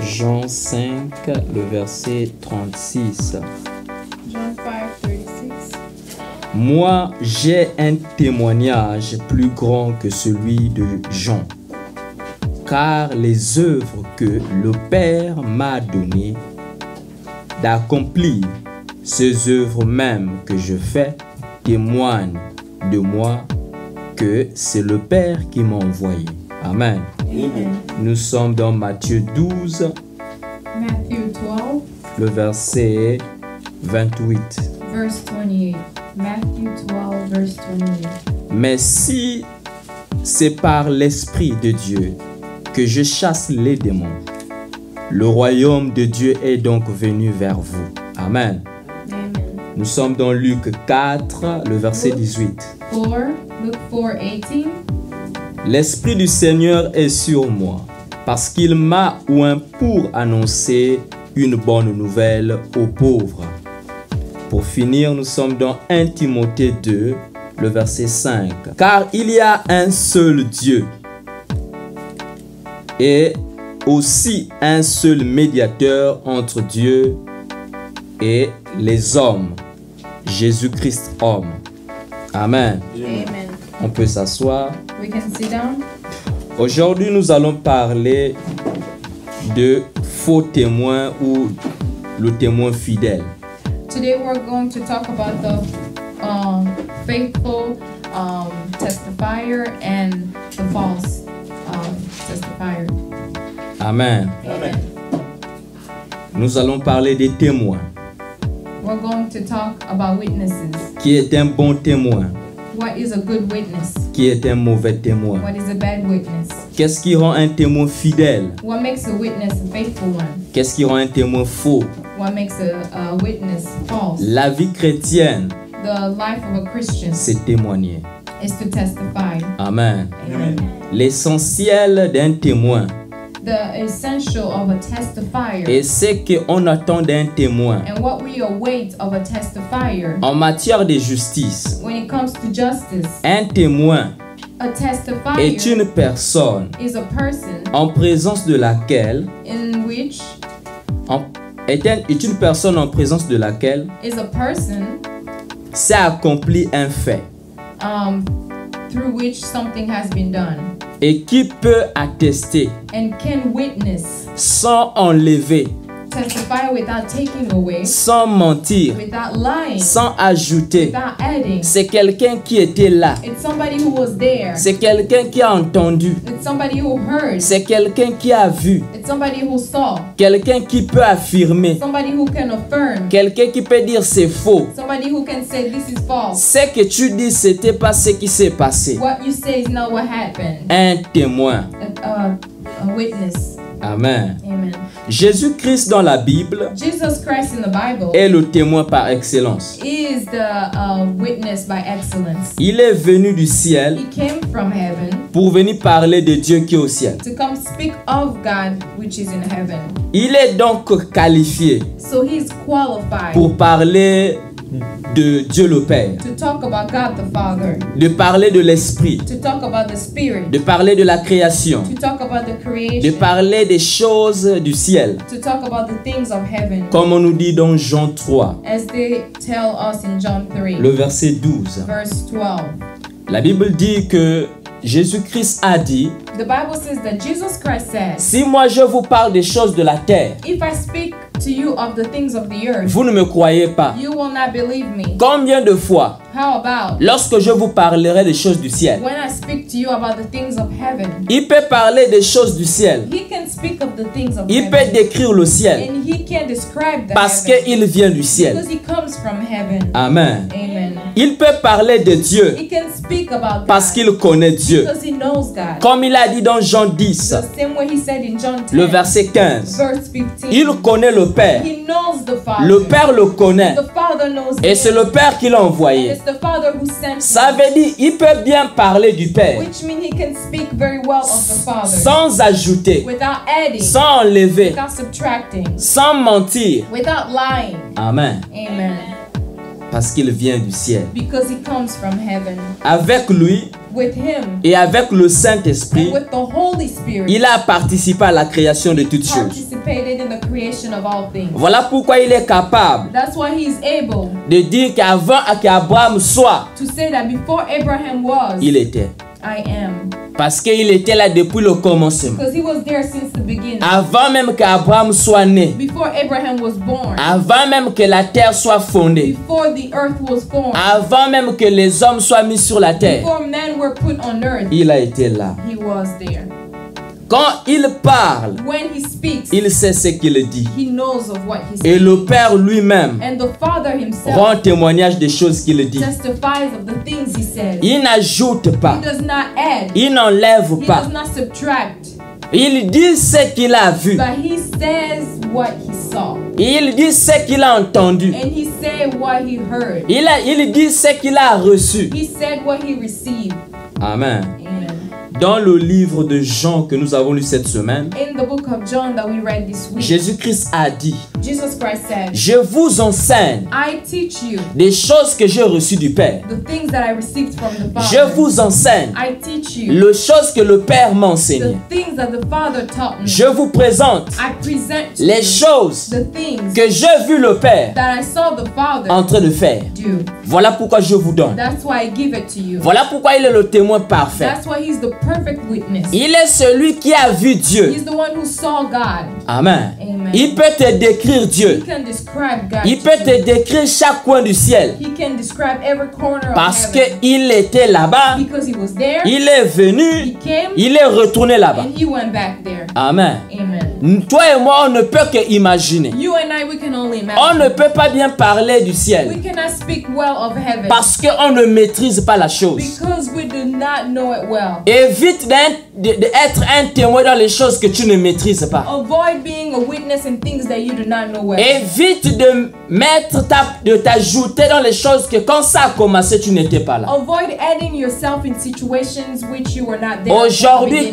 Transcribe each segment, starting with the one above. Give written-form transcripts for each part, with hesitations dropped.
Jean 5, le verset 36. John 5:36. Moi, j'ai un témoignage plus grand que celui de Jean, car les œuvres que le Père m'a données d'accomplir, ces œuvres mêmes que je fais, témoignent de moi que c'est le Père qui m'a envoyé. Amen. Amen. Nous sommes dans Matthieu 12, Matthew 12, le verset 28. verse 28. Matthew 12, verse 28. Mais si c'est par l'Esprit de Dieu que je chasse les démons, le royaume de Dieu est donc venu vers vous. Amen. Amen. Nous sommes dans Luc 4, le verset 18. 4, Luke 4:18. L'Esprit du Seigneur est sur moi, parce qu'il m'a oint pour annoncer une bonne nouvelle aux pauvres. Pour finir, nous sommes dans 1 Timothée 2, le verset 5. Car il y a un seul Dieu et aussi un seul médiateur entre Dieu et les hommes, Jésus-Christ homme. Amen. Amen. On peut s'asseoir. We can sit down. Aujourd'hui, nous allons parler de faux témoins ou le témoin fidèle. Today we're going to talk about the faithful testifier and the false testifier. Amen. Amen. Nous allons parler des témoins. We're going to talk about witnesses. Qui est un bon témoin? What is a good witness? Qui est un mauvais témoin? What is a bad witness? Qu'est-ce qui rend un témoin fidèle? What makes a witness a faithful one? Qu'est-ce qui rend un témoin faux? What makes a witness false? La vie chrétienne, The life of a Christian c'est témoigner. is to testify. Amen. Amen. L'essentiel d'un témoin, The essential of a testifier et c'est qu'on attend d'un témoin and what we await of a testifier en matière de justice. when it comes to justice. Un témoin A testifier est une personne is a person en présence de laquelle in which est une personne en présence de laquelle is a person s'est accompli un fait through which something has been done et qui peut attester and can witness, sans enlever, testify without taking away, sans mentir, without lying, sans ajouter. without adding. C'est quelqu'un qui était là. It's somebody who was there. C'est quelqu'un qui a entendu. It's somebody who heard. C'est quelqu'un qui a vu. It's somebody who saw. Quelqu'un qui peut affirmer. Somebody who can affirm. Quelqu'un qui peut dire c'est faux. Somebody who can say this is false. Ce que tu dis, c'était pas ce qui s'est passé. What you say is not what happened. Un témoin. A witness. Amen. Amen. Jésus-Christ dans la Bible Jesus Christ in the Bible est le témoin par excellence. is the witness by excellence. Il est venu du ciel He came from heaven pour venir parler de Dieu qui est au ciel. to come speak of God which is in heaven. Il est donc qualifié So he's qualified pour parler de Dieu le Père, to talk about God the Father, de parler de l'Esprit, to talk about the Spirit, de parler de la création, to talk about the de creation, parler des choses du ciel, to talk about the things of heaven, comme on nous dit dans Jean 3, as they tell us in John 3, le verset 12. verse 12. La Bible dit que Jésus-Christ a dit, The Bible says that Jesus Christ says, si moi je vous parle des choses de la terre, if I speak to you of the things of the earth, vous ne me croyez pas. you will not believe me. Combien de fois, How about lorsque je vous parlerai des choses du ciel, when I speak to you about the things of heaven? il peut parler des choses du ciel, He can speak of the things of il peut heaven. décrire le ciel, And he can describe the parce heaven qu'il vient du ciel. because he comes from heaven. Amen. Amen. Il peut parler de Dieu He can speak about parce God qu'il connaît Dieu. because he knows God. Comme il a dit dans Jean 10, The same way he said in John 10, le verset 15, verse 15. il connaît le Père. He knows the Father. Le Père le connaît. The Father knows Et him. c'est le Père qui l'a And envoyé. it's the Father who sent Ça him. veut dire il peut bien parler du Père Which means he can speak very well of the Father sans ajouter, without adding, sans enlever, without subtracting, sans mentir. without lying. Amen. Amen. Parce qu'il vient du ciel. because he comes from heaven. Avec lui With him et avec le and Saint-Esprit, with the Holy Spirit, il a participé à la création de toutes choses. participated in the creation of all things. Voilà pourquoi il est capable That's why he's able de dire qu'avant qu'Abraham soit, to say that before Abraham was, il était. I am. Parce qu'il était là depuis le commencement. Because he was there since the beginning. Avant même qu'Abraham soit né. Before Abraham was born. Avant même que la terre soit fondée. Before the earth was formed. Avant même que les hommes soient mis sur la terre. Before men were put on earth. Il a été là. He was there. Quand il parle, When he speaks, il sait ce qu'il dit. he knows of what he Et says. le Père lui-même And the Father himself rend témoignage des choses qu'il dit. testifies of the things he says. Il n'ajoute pas. He does not add. Il n'enlève He pas. does not subtract. Il dit ce qu'il a vu. But he says what he saw. Il dit ce qu'il a entendu. And he said what he heard. Il dit ce qu'il a reçu. He said what he received. Amen. Amen. Dans le livre de Jean que nous avons lu cette semaine, In the book of John that we read this week, Jésus-Christ a dit, Jesus Christ said, je vous enseigne I teach you des choses que j'ai reçues du Père. the things that I received from the Je Father. vous enseigne I teach you les choses que le Père m'a the enseignées. things that the Father taught me. Je vous présente I present to les you choses the things que j'ai vu le Père that I saw the Father en train de faire. do. Voilà pourquoi je vous donne. That's why I give it to you. Voilà pourquoi il est le témoin parfait. That's why he's the perfect witness. Il est celui qui a vu Dieu. He's the one who saw God. Amen. Amen. Il peut te décrire He Dieu. can describe God. Il to peut you. te décrire chaque coin du ciel. He can describe every corner of Parce heaven. qu'il était là-bas. Because he was there, Il est he venu. came, Il est retourné là-bas. and he went back there. Amen. Amen. Toi et moi, on ne peut que imaginer. You and I, we can only On imagine. ne peut pas bien parler du We ciel. cannot speak well of heaven Parce qu'on ne maîtrise pas la chose. because we do not know it well. Évite d'être un témoin dans les choses que tu ne maîtrises pas. Avoid being a witness in things that you do not know well. Évite de t'ajouter dans les choses que quand ça a commencé, tu n'étais pas là. Avoid adding yourself in situations which you were not there. Aujourd'hui,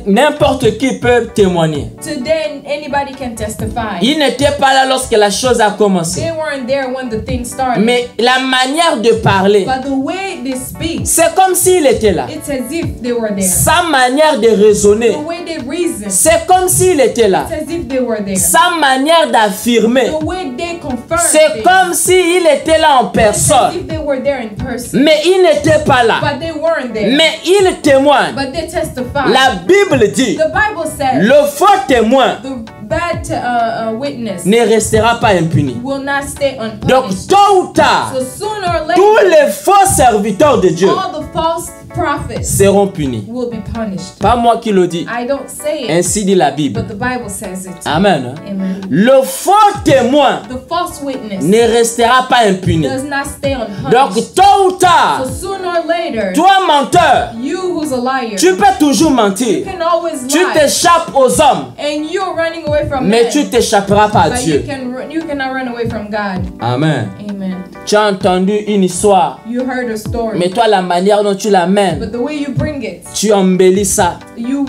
n'importe qui peut témoigner. Today, anybody can testify. Il n'était pas là lorsque la chose a commencé. They weren't there when the thing started. Mais la manière de parler, But the way they speak, c'est comme s'il était là. it's as if they were there. Sa manière de raisonner, The way they reason, c'est comme s'il était là. it's as if they were there. Sa manière d'affirmer, The way they confirm c'est things, comme s'il était là en it's as personne. if they were there in person. Mais il n'était pas là. But they weren't there. Mais il témoigne. But they testify. La Bible dit, The Bible says le faux témoin the bad witness ne restera pas impuni. will not stay Donc, unpunished. tôt ou tard, So sooner or tous later, les faux serviteurs de Dieu all the false prophets seront punis. will be punished. Pas moi qui le dis. I don't say it, Ainsi dit la Bible. but the Bible says it. Amen. Amen. Le faux témoin The false witness ne restera pas impuni. does not stay Donc, unpunished. tôt ou tard, So sooner or later, toi menteur, you who's a liar, tu peux toujours you mentir. can always Tu lie, t'échappes aux hommes, and you're running away from mais men, tu t'échapperas pas à but Dieu. you cannot run away from God. Amen. Amen. Tu as entendu une histoire, You heard a story, mais toi, la manière dont tu l'amènes, but the way you bring it, tu embellis ça. you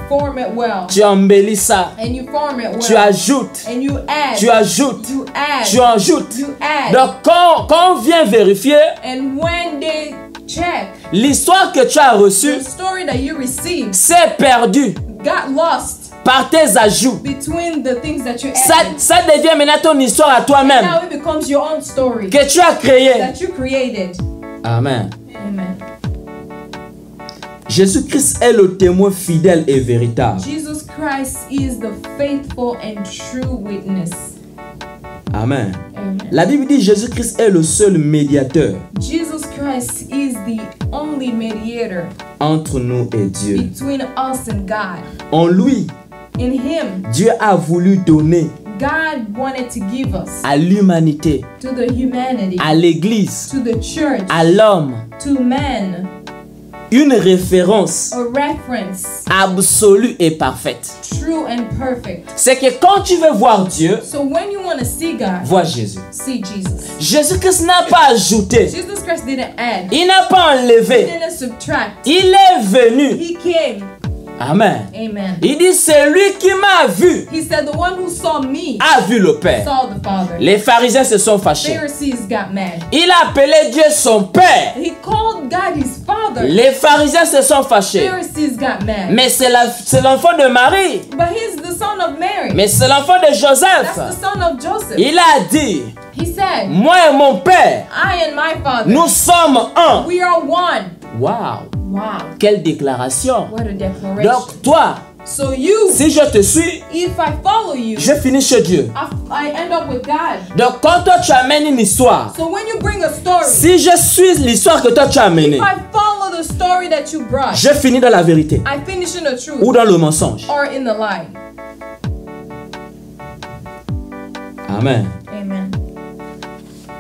form it well, Tu embellis ça. and you form it Tu well, ajoutes. and you add, Tu ajoutes. you add, Tu ajoutes. you add, Donc, quand on vient vérifier, and when they check, l'histoire que tu as reçue, the story that you received c'est perdu got lost par tes ajouts. between the things that you Ça added. devient maintenant ton histoire à toi-même Now it becomes your own story que tu as créée. that you created. Amen. Amen. Jésus-Christ est le témoin fidèle et véritable. Jesus Christ is the faithful and true witness. Amen. Amen. La Bible dit Jésus-Christ est le seul médiateur Jesus Christ is the only mediator entre nous et Dieu. between us and God. En lui, In Him, Dieu a voulu donner God wanted to give us, à l'humanité, to the humanity, à l'Église, to the church, à l'homme, to man, une référence a reference, absolue et parfaite. true and perfect. C'est que quand tu veux voir Dieu, So when you want to see God, vois Jésus. see Jesus. Jésus-Christ n'a pas ajouté, Jesus Christ didn't add, il n'a pas He enlevé, didn't subtract. il est venu. He came. Amen. Amen. Il dit, celui qui m'a vu He said, the one who saw me a vu le Père. saw the Father. Les pharisiens se sont fâchés. Pharisees got mad. Il a appelé Dieu son Père. He called God his Father. Les pharisiens se sont fâchés. Pharisees got mad. Mais c'est l'enfant de Marie. But he's the son of Mary. Mais c'est l'enfant de Joseph. That's the son of Joseph. Il a dit, He said, moi et mon Père, I and my Father, nous sommes un. we are one. Waouh, Wow. quelle déclaration. What a declaration. Donc toi, So you, si je te suis, if I follow you, je finis chez Dieu. I end up with God. Donc quand toi tu amènes une histoire, So when you bring a story, si je suis l'histoire que toi tu as amenée, if I follow the story that you brought, je finis dans la vérité I finish in the truth ou dans le mensonge. or in the lie. Amen. Amen.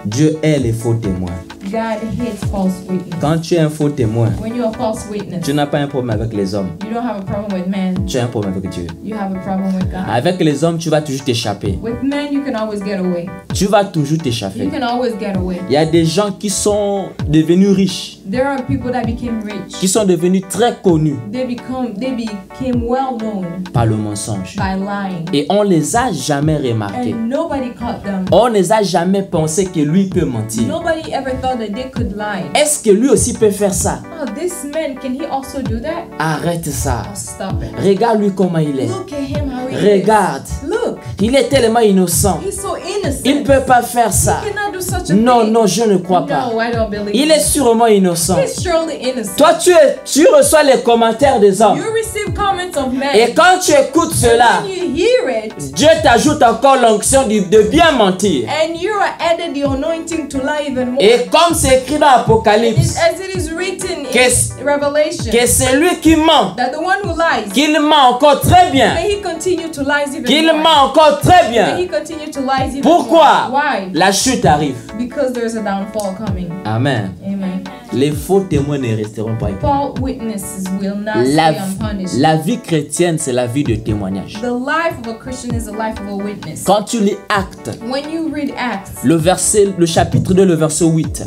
Dieu hait les faux témoins. God hates false witness. Quand tu es un faux témoin, When you're a false witness, tu n'as pas un problème avec les hommes. you don't have a problem with men. Tu as un problème avec Dieu. You have a problem with God. Avec les hommes, tu vas toujours t'échapper. With men, you can always get away. Tu vas toujours You t'échapper. can always get away. Il y a des gens qui sont devenus riches, There are people that became rich. qui sont devenus très connus They became well known par le mensonge. by lying. Et on les a jamais remarqués. And nobody caught them. On ne les a jamais pensé que lui peut mentir. Nobody ever thought that they could lie. Est-ce que lui aussi peut faire ça? Oh, this man, can he also do that? Arrête ça. Oh, stop it. Regarde-lui comment il est. Look at him how he Regarde. is. Look, Il est tellement innocent. he's so innocent. Il ne peut pas faire ça. He cannot do such a Non, thing. non, je ne crois pas. No, I don't believe Il it. est sûrement innocent. He's surely innocent. Toi, tu reçois les commentaires des hommes. You receive comments of men. Et quand tu écoutes cela, When you hear it, Dieu t'ajoute encore l'onction de bien mentir. and you are added the anointing to lie even more. Et comme c'est écrit dans l'Apocalypse, As it is written Qu'est-ce- in Revelation, que c'est lui qui ment, that the one who lies, qu'il ment encore très bien, may he continue to lie even qu'il more. ment encore très May bien. he continue to lie even Pourquoi? more. Why? La chute arrive. Because there's a downfall coming. Amen. Amen. Les faux témoins ne resteront pas impunis. False witnesses will not La, stay unpunished. la vie chrétienne, c'est la vie de témoignage. The life of a Christian is the life of a witness. Quand tu lis Actes, When you read Acts, le chapitre 2, le verset 8,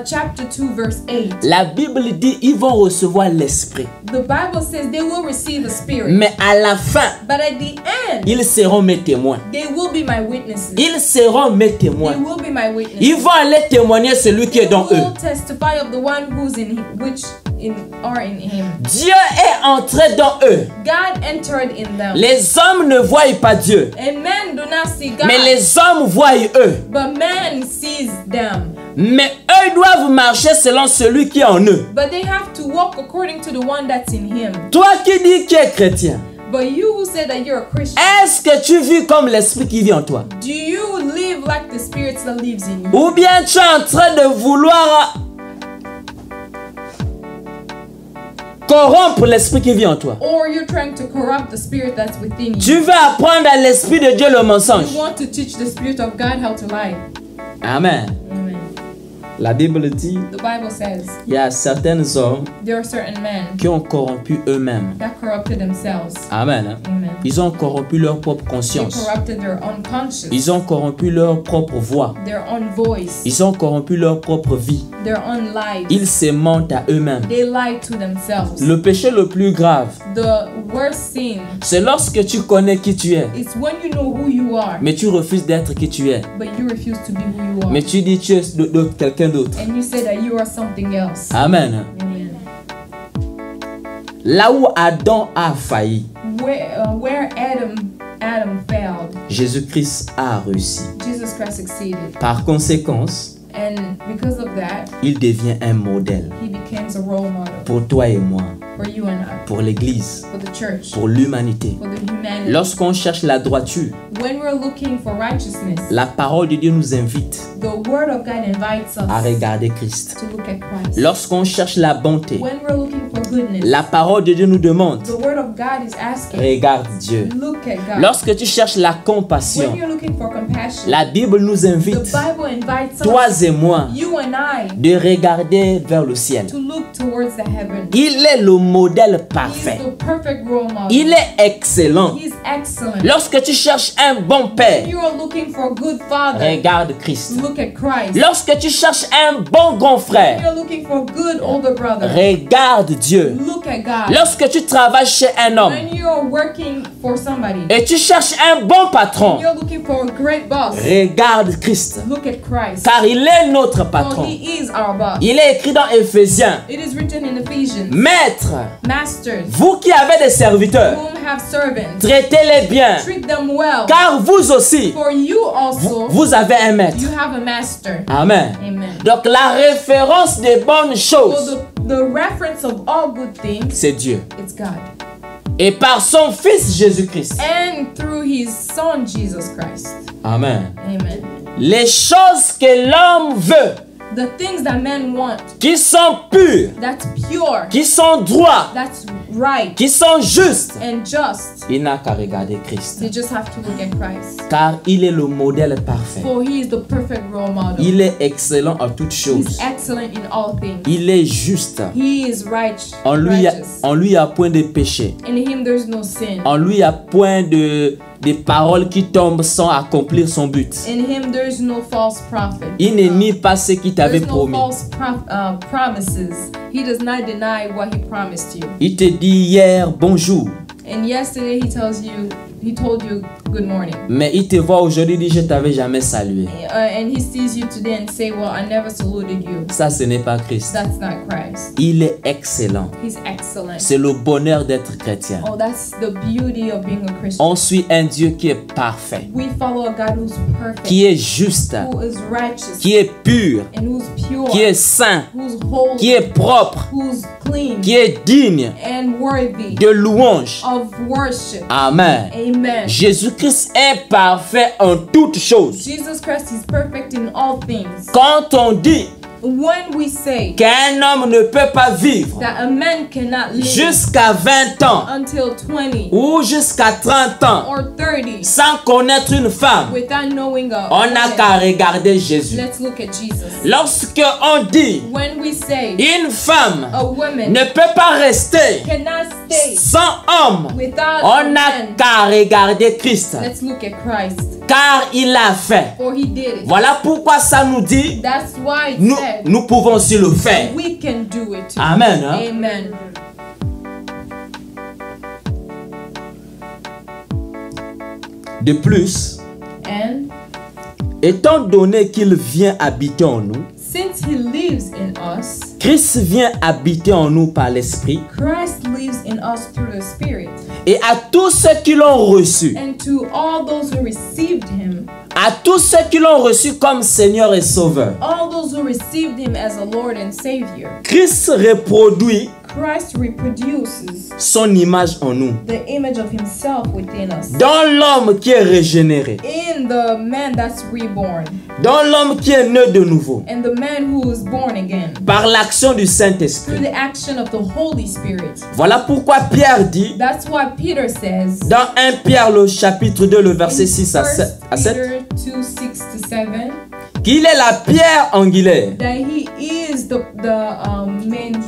chapter 2, verse 8, la Bible dit ils vont recevoir l'Esprit. the Bible says they will receive the Spirit. Mais à la fin, But at the end, ils seront mes témoins. they will be my witnesses. Ils seront mes témoins. They will be my witnesses. Ils vont aller témoigner celui qui est dans They eux. will testify of the one who's in him, are in him. Dieu est entré dans eux. God entered in them. Les hommes ne voient pas Dieu, And men do not see God, mais les hommes voient eux. but man sees them. Mais eux doivent marcher selon celui qui est en eux. But they have to walk according to the one that's in him. Toi qui dis que tu es chrétien, But you who say that you're a Christian, est-ce que tu vis comme l'Esprit qui vit en toi? do you live like the Spirit that lives in you? Ou bien tu es en train de vouloir corrompre l'Esprit qui vit en toi? Or you're trying to corrupt the Spirit that's within you? Tu veux apprendre à l'Esprit de Dieu le mensonge. You want to teach the Spirit of God how to lie. Amen. Amen. La Bible dit, The Bible says il y a certains hommes there are certain men qui ont corrompu eux-mêmes. that corrupted themselves. Amen. Hein? Amen. Ils ont corrompu leur propre They conscience. corrupted their own conscience, Ils ont corrompu leur propre voix. their own voice, Ils ont corrompu leur propre vie. their own lives. Ils se mentent à eux-mêmes. They lie to themselves. Le péché le plus grave, The worst sin c'est lorsque tu connais qui tu es, is when you know who you are, mais tu refuses d'être qui tu es. but you refuse to be who you are. Mais tu dis tu es quelqu'un d'autre. And you say that you are something else. Amen. Amen. Là où Adam a failli, Where Adam failed, Jésus-Christ a réussi. Jesus Christ succeeded. Par conséquence, And because of that, il devient un modèle he becomes a role model pour toi et moi, for you and I, pour l'Église, for the church, pour l'humanité. for the humanity. Lorsqu'on cherche la droiture, When we're looking for righteousness, la parole de Dieu nous invite the word of God invites à us regarder Christ. to look at Christ. Lorsqu'on cherche la bonté, When we're looking for goodness, la parole de Dieu nous demande, the word of God is asking, regarde Dieu. look at God. Lorsque tu cherches la When compassion, you're looking for compassion, la Bible nous the invite, Bible invites toi us, et moi, you and I, de regarder vers le ciel. to look towards the heaven. Il est le modèle He's parfait. the perfect role model. Il est excellent. He's excellent. Lorsque tu cherches un bon When père, you are looking for a good father, regarde Christ. look at Christ. Lorsque tu cherches un bon grand When frère, you're looking for a good older brother, regarde Dieu. Dieu. Look at God. Lorsque tu travailles chez un homme When you're working for somebody, et tu cherches un bon patron, you're looking for a great boss. regarde Christ. Look at Christ. Car il est notre For patron. he is our boss. Il est écrit dans Éphésiens. It is written in Ephesians. Maître, Masters, vous qui avez des serviteurs, whom have servants, traitez-les bien. treat them well. Car vous aussi, For you also, vous avez un maître. you have a master. Amen. Amen. Donc la référence des bonnes So choses, the reference of all good things, c'est Dieu. it's God. Et par son Fils Jésus-Christ. And through his son Jesus Christ. Amen. Amen. Les choses que l'homme veut, The things that men want, qui sont pures, that's pure, qui sont droits, that's right qui sont justes, and just, il n'a qu'à regarder Christ. they just have to look at Christ. Car il est le modèle parfait. For he is the perfect role model. Il est excellent en toutes He's choses. excellent in all things. Il est juste. He is righteous. En lui, a point de péché. In him there's no sin. En lui, a point de paroles qui tombent sans accomplir son but. In him there's no false prophet. Il ne nie pas ce qu'il t'avait There's no promis. false promises. He does not deny what he promised you. Il te dit hier bonjour, And yesterday he told you good morning. mais il te voit aujourd'hui et dit je t'avais jamais salué. And he sees you today and say, well, I never saluted you. Ça, ce n'est pas Christ. That's not Christ. Il est excellent. He's excellent. C'est le bonheur d'être chrétien. Oh, that's the beauty of being a Christian. On suit un Dieu qui est parfait, We follow a God who's perfect, qui est juste, who is righteous, qui est pur, and who's pure, qui est saint, who's holy, qui est propre, who's clean, qui est digne and worthy de louange. of worship. Amen. Amen. Jésus-Christ est parfait en toutes choses. Jesus Christ is perfect in all things. Quand on dit When we say qu'un homme ne peut pas vivre that a man cannot live jusqu'à 20 ans until 20 ou jusqu'à 30 ans or 30 sans connaître une femme, without knowing a on n'a woman, qu'à regarder Jésus. let's look at Jesus. Lorsque on dit When we say une femme a woman ne peut pas rester cannot stay sans homme, without a on n'a man, qu'à regarder Christ, let's look at Christ. car il l'a fait. For he did it. Voilà pourquoi ça nous dit, That's why it nous, said nous pouvons aussi le faire. we can do it too. Amen. Hein? Amen. De plus, And étant donné qu'il vient habiter en nous, since he lives in us, Christ vient habiter en nous par l'Esprit, Christ lives in us through the Spirit. et à tous ceux qui l'ont reçu, And to all those who received him, à tous ceux qui l'ont reçu comme Seigneur et Sauveur, all those who received him as a Lord and Savior, Christ reproduit Christ reproduces son image en nous. the image of himself within us. Dans l'homme qui est régénéré, In the man that's reborn, dans l'homme qui est né de nouveau, and the man who is born again, par l'action du through Saint-Esprit. the action of the Holy Spirit. Voilà pourquoi Pierre dit, That's why Peter says dans 1 Pierre le chapitre 2, le verset in 6 à 7, 1 Peter 2, 6 to 7, qu'il est la pierre angulaire. that he is the main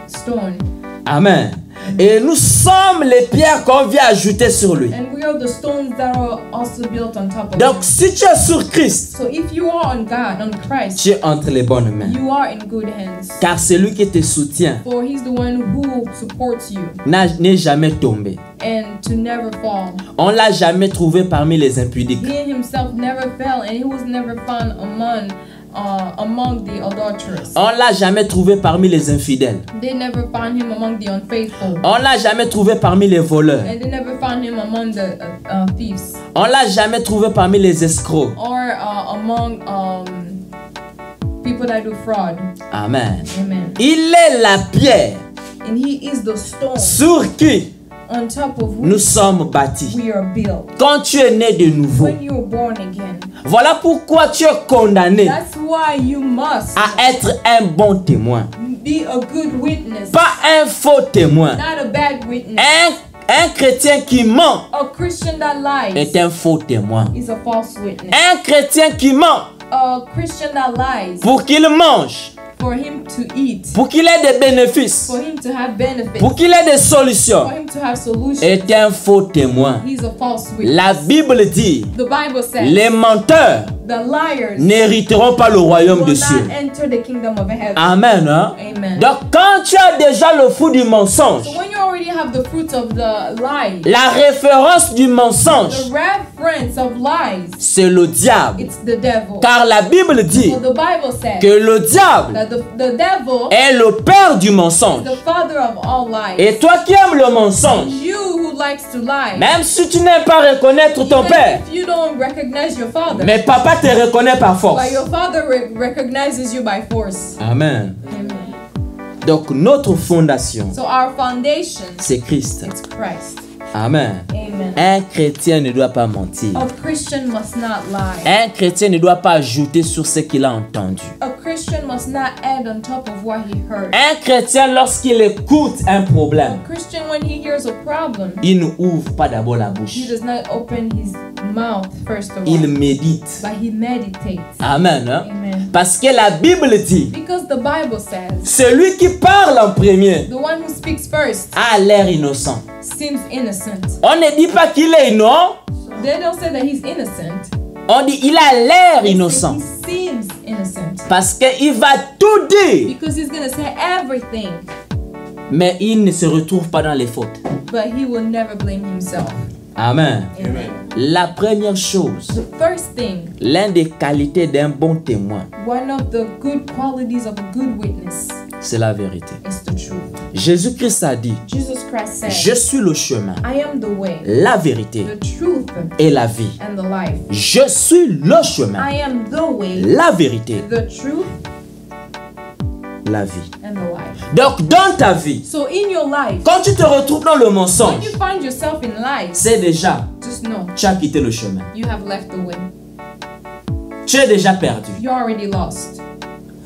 stone, Amen. Et nous sommes les pierres qu'on vient ajouter sur lui. and we are the stones that are also built on top of Donc him. si tu es sur Christ, So if you are on God, on Christ, tu es entre les bonnes mains. you are in good hands. Car c'est lui qui te soutient, For he's the one who supports you n'est jamais tombé. and to never fall. On l'a jamais trouvé parmi les impudiques. He himself never fell, and he was never found among the adulterers. On l'a jamais trouvé parmi les infidèles. They never found him among the unfaithful, On l'a jamais trouvé parmi les voleurs. and they never found him among the thieves, On l'a jamais trouvé parmi les escrocs. or among people that do fraud. Amen. Amen. Il est la pierre And he is the stone sur qui on top of nous which sommes bâtis. we are built. Quand tu es né de nouveau, When you're born again, voilà pourquoi tu es condamné that's why you must à être un bon témoin. be a good witness, Pas un faux témoin. not a bad witness. Un chrétien qui ment A Christian that lies est un faux témoin. is a false witness. Un chrétien qui ment A Christian that lies pour qu'il mange, for him to eat, pour qu'il ait des bénéfices, for him to have benefits, pour qu'il ait des solutions, for him to have solutions, est un faux témoin. he's a false witness. La Bible dit, The Bible says les menteurs the liars n'hériteront pas le royaume des will cieux. not enter the kingdom of heaven. Amen. Hein? Amen. Donc quand tu as déjà le fruit du mensonge, So when you already have the fruits of the lie, la référence du mensonge, the reference of lies, c'est le diable. it's the devil. Car la Bible dit So the Bible says que le diable that the devil est le père du mensonge. is the father of all lies. Et toi qui aimes le mensonge, You who likes to lie, même si tu n'aimes pas reconnaître ton even père, if you don't recognize your father, mais papa te reconnaît par force. but your father recognizes you by force. Amen. Amen. Donc notre fondation, So our foundation, c'est Christ. it's Christ. Amen. Amen. Un chrétien ne doit pas mentir. A Christian must not lie. Un chrétien ne doit pas ajouter sur ce qu'il a entendu. A Christian must not add on top of what he heard. Un chrétien, lorsqu'il écoute un problème, A Christian, when he hears a problem, il ne ouvre pas d'abord la he bouche. does not open his mouth first of Il all, médite. but he meditates. Amen. Hein? Amen. Parce que la Bible dit, Because the Bible says, celui qui parle en premier the one who speaks first a l'air innocent. seems innocent. On ne dit pas qu'il est innocent, They don't say that he's innocent. on dit il a l'air They say innocent. he seems innocent. Parce qu'il va tout dire, Because he's going to say everything, mais il ne se retrouve pas dans les fautes. but he will never blame himself. Amen. Amen. La première chose, The first thing, l'une des qualités d'un bon témoin, one of the good qualities of a good witness c'est la vérité. is the truth. Jésus-Christ a dit, Jesus Christ said, je suis le chemin, I am the way, la vérité the truth, et la vie. and the life. Je suis le chemin, I am the way, la vérité, the truth, la vie. and the life. Donc dans ta vie, So in your life, quand tu te retrouves dans le when mensonge, you find yourself in lies, c'est déjà, just know tu as quitté le chemin. you have left the way. Tu es déjà perdu. You're already lost.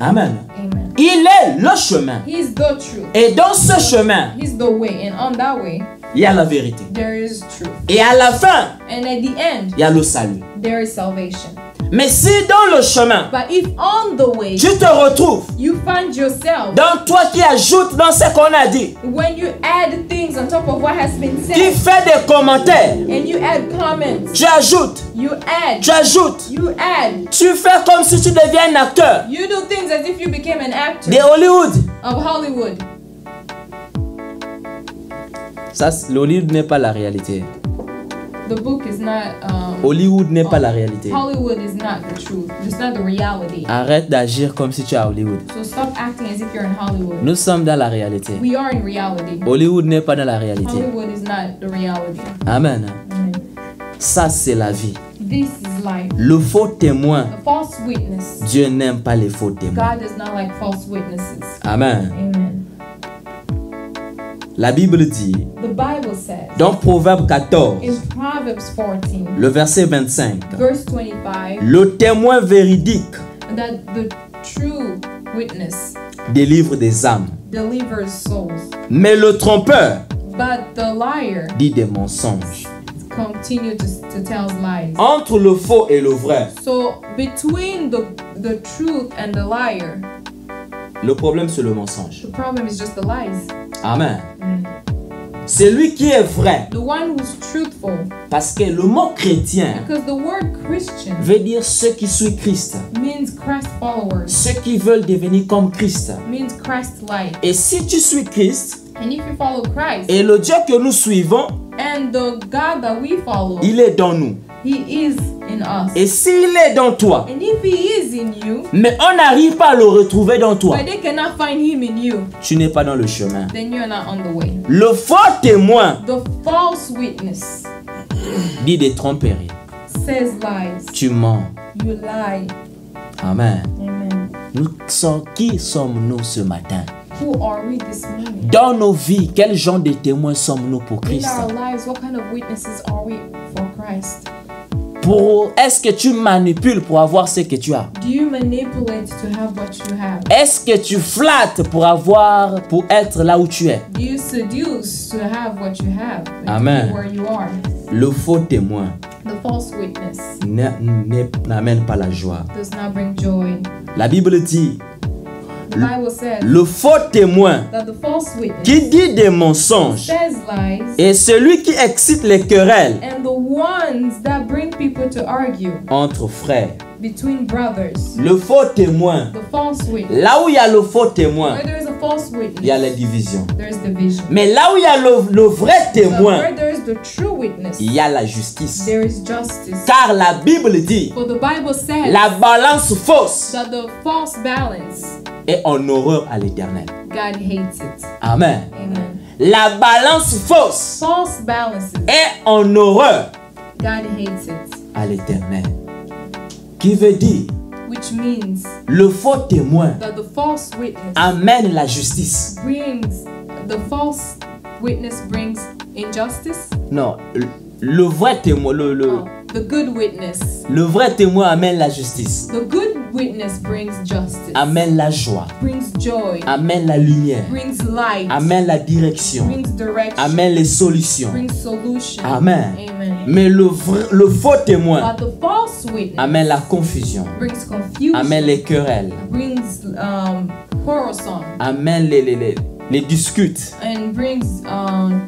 Amen. Amen. Il est le chemin. He's the truth. Et dans ce chemin, He's the way. And on that way, il y a la vérité. there is truth. Et à la fin, And at the end, il y a le salut. there is salvation. Mais si dans le chemin, But if on the way, tu te retrouves you find yourself, dans toi qui ajoute dans ce qu'on a dit, when you add things on top of what has been qui said, fait des commentaires, and you add comments, tu ajoutes, you add, tu fais comme si tu deviens un acteur you do things as if you became an actor de Hollywood. of Hollywood. Ça, Hollywood n'est pas la réalité. The book is not, Hollywood n'est pas la réalité. Hollywood is not the truth. It's not the reality. Arrête d'agir comme si tu es à Hollywood. So stop acting as if you're in Hollywood. Nous sommes dans la réalité. We are in reality. Hollywood n'est pas dans la réalité. Hollywood is not the reality. Amen. Amen. Ça, c'est la vie. This is life. Le faux témoin, The false witness. Dieu n'aime pas les faux témoins. God does not like false witnesses. Amen. Amen. La Bible dit, The Bible says dans Proverbe 14, in Proverbs 14, le verset 25, verse 25, le témoin véridique that the true witness délivre des âmes, delivers souls, mais le trompeur but the liar dit des mensonges. continue to tell lies. Entre le faux et le vrai, So between the truth and the liar, le problème c'est le mensonge. the problem is just the lies. Amen. Celui qui est vrai, The one who's truthful, parce que le mot chrétien because the word Christian veut dire ceux qui suivent Christ, means Christ followers, ceux qui veulent devenir comme Christ. means Christ-like. Et si tu suis Christ, And if you follow Christ, et le Dieu que nous suivons, and the God that we follow, il est dans nous. He is in us. Et s'il est dans toi, And if He is in you, mais on n'arrive pas à le retrouver dans toi, but they cannot find Him in you, tu n'es pas dans le chemin. then you're not on the way. Le faux témoin The false witness dit des tromperies. says lies. Tu mens. You lie. Amen. Amen. Qui sommes-nous ce matin? Who are we this morning? Dans nos vies, quel genre de témoins sommes-nous pour In Christ? our lives, what kind of witnesses are we for Christ? Est-ce que tu manipules pour avoir ce que tu as? Do you manipulate to have what you have? Est-ce que tu flattes pour être là où tu es? Do you seduce to have what you have? Like, Amen. to be where you are? Le faux témoin The false witness n'amène pas la joie. does not bring joy. La Bible dit, The Bible says le faux témoin that the false witness qui dit des mensonges says lies, est celui qui excite les querelles and the ones that bring people to argue entre frères between brothers. Le faux témoin. The false witness. Là où il y a le faux témoin, Where there is a false il y a la witness, division. there is division. Mais là où il y a le vrai But témoin, where there is the true witness, il y a la justice. there is justice. Car la Bible dit, For the Bible says la balance fausse that the false balance, est en horreur à l'Éternel. God hates it. Amen. Amen. La balance fausse False balances, est en horreur God hates it. à l'Éternel. Qui veut dire, Which means le faux témoin that the false witness amène la justice. brings injustice. Non, le vrai témoin, The good witness. le vrai témoin amène la justice, The good witness brings justice. amène la joie, Brings joy. amène la lumière, Brings light. amène la direction, Brings direction. amène les solutions. Brings solution. Amen. Amen. Mais le faux témoin But the false witness amène la confusion, brings confusion. amène les querelles, Brings quarrelsome. amène les disputes. And brings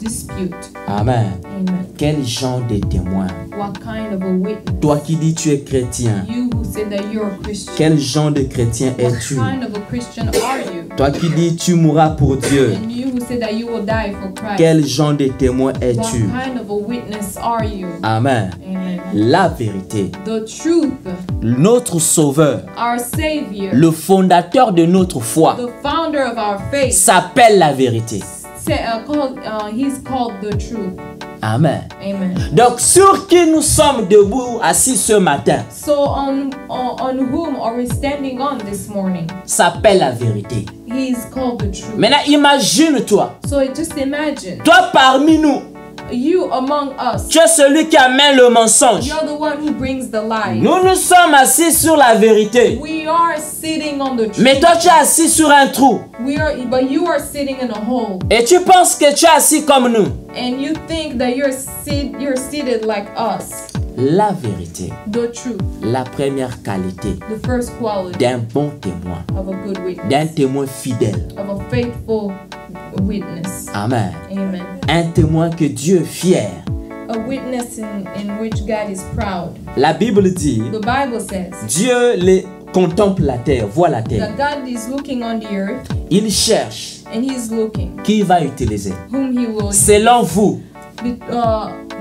dispute. Amen. Amen. Quel genre de témoin? What kind of a witness? Toi qui dis tu es chrétien, You who say that you're a Christian. quel genre de chrétien What es-tu? kind of a Christian are you? Toi qui dis tu mourras pour Dieu, And you who say that you will die for Christ. quel genre de témoin What es-tu? kind of a witness are you? Amen. Amen. La vérité, The truth, notre sauveur, our Savior, le fondateur de notre foi, the founder of our faith, s'appelle la vérité. he's called the truth. Amen. Amen. Donc sur qui nous sommes debout assis ce matin So on whom are we standing on this morning? s'appelle la vérité. He's called the truth. Maintenant imagine-toi, So just imagine, toi parmi nous, you among us, tu es celui qui amène le mensonge. you're the one who brings the lie. Nous nous sommes assis sur la vérité. We are sitting on the truth. Mais toi tu es assis sur un trou. But you are sitting in a hole. Et tu penses que tu es assis comme nous. And you think that you're seated like us. La vérité, The truth, la première qualité the first quality d'un bon témoin, of a good witness, d'un témoin fidèle. of a faithful witness. Amen. Amen. Un témoin que Dieu est fier. A witness in which God is proud. La Bible dit, The Bible says Dieu contemple la terre, voit la terre. that God is looking on the earth Il cherche and He's looking qui va utiliser. whom He will Selon vous,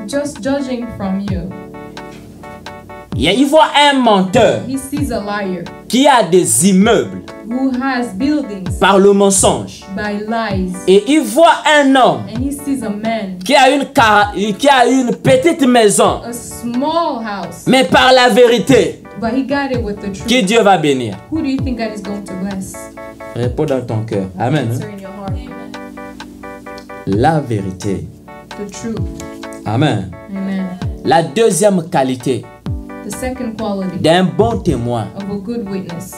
just judging from you. il voit un menteur He sees a liar qui a des immeubles who has buildings par le mensonge. by lies, Et il voit un homme and he sees a man, qui a une petite maison, a small house, mais par la vérité, but he got it with the truth. qui Dieu va bénir. Who do you think God is going to bless? Réponds dans ton cœur. Amen. Answer in your heart. La vérité. The truth. Amen. Amen. La deuxième qualité The second quality d'un bon témoin, of a good witness,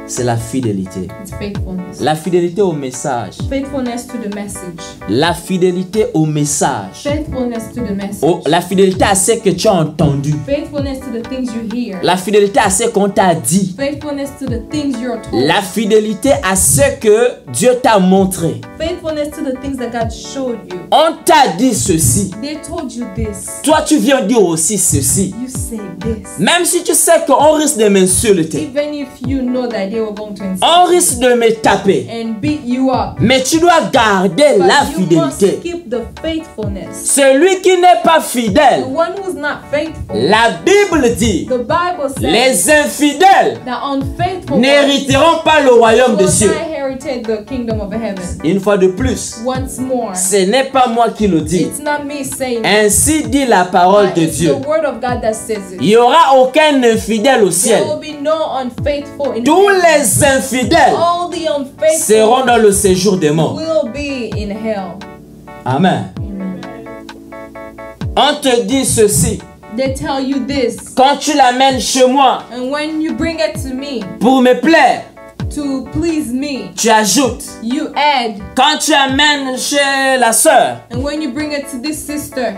c'est la fidélité. it's faithfulness. La fidélité au message. Faithfulness to the message. La fidélité au message. Faithfulness to the message. La fidélité à ce que tu as entendu. Faithfulness to the things you hear. La fidélité à ce qu'on t'a dit. Faithfulness to the things you're told. La fidélité à ce que Dieu t'a montré. Faithfulness to the things that God showed you. On t'a dit ceci. They told you this. Toi, tu viens dire aussi ceci. You say this. Même si tu sais qu'on risque de m'insulter. Even if you know that they were going to insult On risque de me taper. and beat you up. Mais tu dois garder But la you must fidélité. keep the faithfulness. Celui qui n'est pas The fidèle, one who's not faithful. la Bible dit, The Bible says les infidèles that unfaithful ones n'hériteront pas le royaume des will cieux. not inherit the kingdom of heaven. Une fois de plus, Once more, ce n'est pas moi qui le dis. it's not me saying it, Ainsi dit la parole but de it's Dieu. the word of God that says Il it. n'y aura aucun infidèle au There ciel. will be no unfaithful in Tous heaven. les infidèles All the unfaithful seront dans le séjour des morts. will be in hell. Amen. Amen. On te dit ceci. They tell you this, Quand tu l'amènes chez moi and when you bring it to me pour me plaire, to please me, tu ajoutes. you add. Quand tu amènes chez la sœur, And when you bring it to this sister,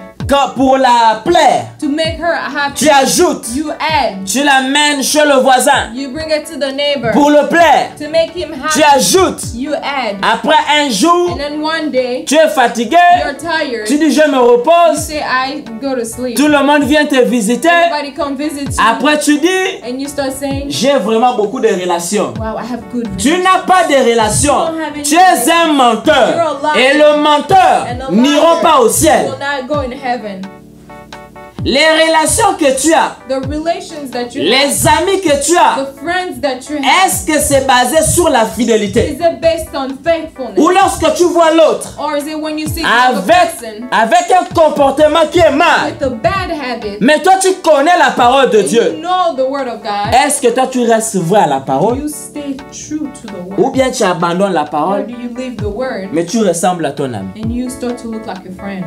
pour la plaire, to make her happy, tu ajoutes, you add. tu l'amènes chez le voisin. You bring it to the neighbor. Pour le plaire, To make him tu happy, ajoutes. you add. Après un jour, And then one day, tu es fatigué, you're tired. tu dis je me You repose, say, I go to sleep. tout le monde vient te visiter. Everybody come visit you. Après tu dis, And you start saying, j'ai vraiment beaucoup de relations. wow, I have good Tu relations. n'as pas de relations. Tu es un menteur. Et le menteur And a n'iront liar pas au ciel. will not go in heaven. Les relations que tu as, The relations that you have, les amis que tu as, the friends that you have, est-ce que c'est basé sur la fidélité? is it based on faithfulness? Ou lorsque tu vois l'autre Or is it when you see another person avec un comportement qui est mal, with a bad habit, mais toi tu connais la parole de and you Dieu, know the word of God, est-ce que toi tu restes vrai à la parole? you stay true to the Ou word? bien tu abandonnes la Or parole, do you leave the word mais tu ressembles à ton ami? and you start to look like your friend?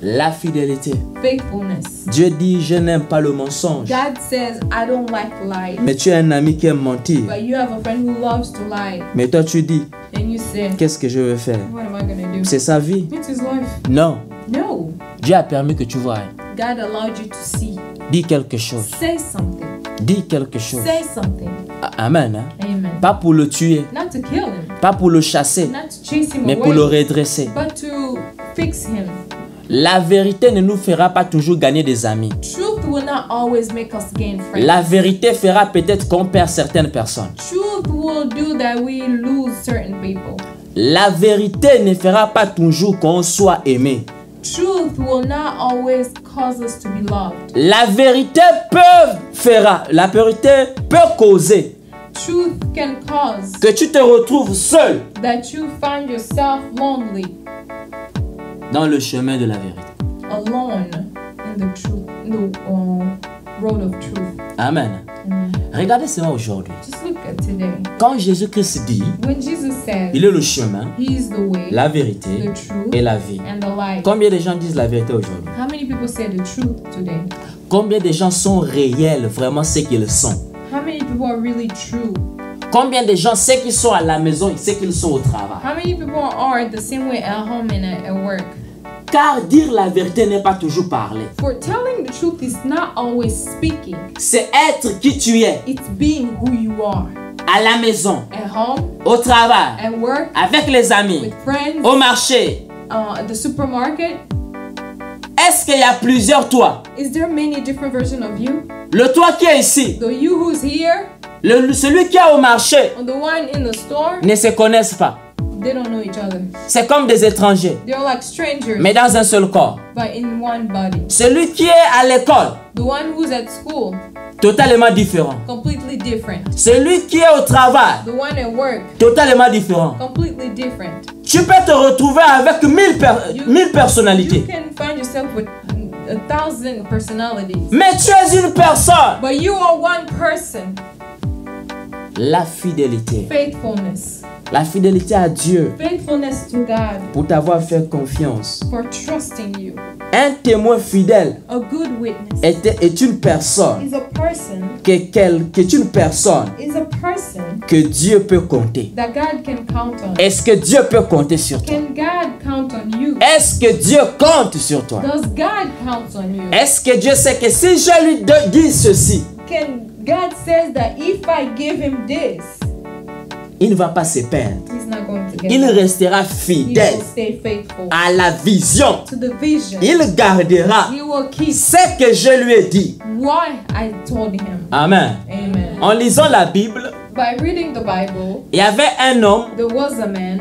La fidélité. Faithfulness. Dieu dit, je n'aime pas le mensonge. God says, I don't like lies. Mais tu as un ami qui aime mentir. But you have a friend who loves to lie. Mais toi tu dis, And you say, qu'est-ce que je veux faire? what am I going to do? C'est sa vie. It's his life. Non. No. Dieu a permis que tu vois. God allowed you to see. Dis quelque chose. Say something. Dis quelque chose. Say something. Amen. Hein? Amen. Pas pour le tuer. Not to kill him. Pas pour le chasser. Not to chase him Mais pour le away. redresser. But to fix him. La vérité ne nous fera pas toujours gagner des amis. Truth will not always make us gain friends. La vérité fera peut-être qu'on perd certaines personnes. Truth will do that we lose certain people. La vérité ne fera pas toujours qu'on soit aimé. Truth will not always cause us to be loved. La vérité la vérité peut causer Truth can cause que tu te retrouves seul that you find yourself lonely, dans le chemin de la vérité. alone in the truth, the road of truth. Amen. Amen. Regardez cela aujourd'hui. Just look at today. Quand Jésus-Christ dit, When Jesus said, il est le chemin, He is the way, la vérité the truth, et la vie. and the light. Combien de gens disent la vérité aujourd'hui? How many people say the truth today? Combien de gens sont réels, vraiment ce qu'ils sont? How many people are really true? Combien de gens, ceux qui sont à la maison et ceux qui sont au travail? How many people are the same way at home and at work? Car dire la vérité n'est pas toujours parler. For telling the truth is not always speaking. C'est être qui tu es. It's being who you are. À la maison, At home, au travail, at work, avec les amis, with friends, au marché. at the supermarket. Est-ce qu'il y a plusieurs toi? Is there many different versions of you? Le toi qui est ici, The you who's here celui qui est au marché, and the one in the store, ne se connaissent pas. they don't know each other. C'est comme des étrangers, They're like strangers, mais dans un seul corps. but in one body. Celui qui est à l'école, The one who's at school, totalement différent. completely different. Celui qui est au travail, The one at work, totalement différent. completely different. Tu peux te retrouver avec 1000 personnalités. You can find yourself with 1,000 personalities, Mais tu es une personne. but you are one person. La fidélité. Faithfulness. La fidélité à Dieu Faithfulness to God pour t'avoir fait confiance. for trusting you. Un témoin fidèle A good witness est une personne is a person que Dieu peut compter. that God can count on. Est-ce que Dieu peut compter sur toi? Can God count on you? Est-ce que Dieu compte sur toi? Does God count on you? Est-ce que Dieu sait que si je lui dis ceci, Can God says that if I give him this, il ne va pas se perdre. he's not going to get Il it. restera He fidèle will stay faithful à la vision. to the vision. Il gardera He will keep ce que je lui ai dit. what I told him. Amen. Amen. En lisant la Bible, By reading the Bible, il y avait un homme there was a man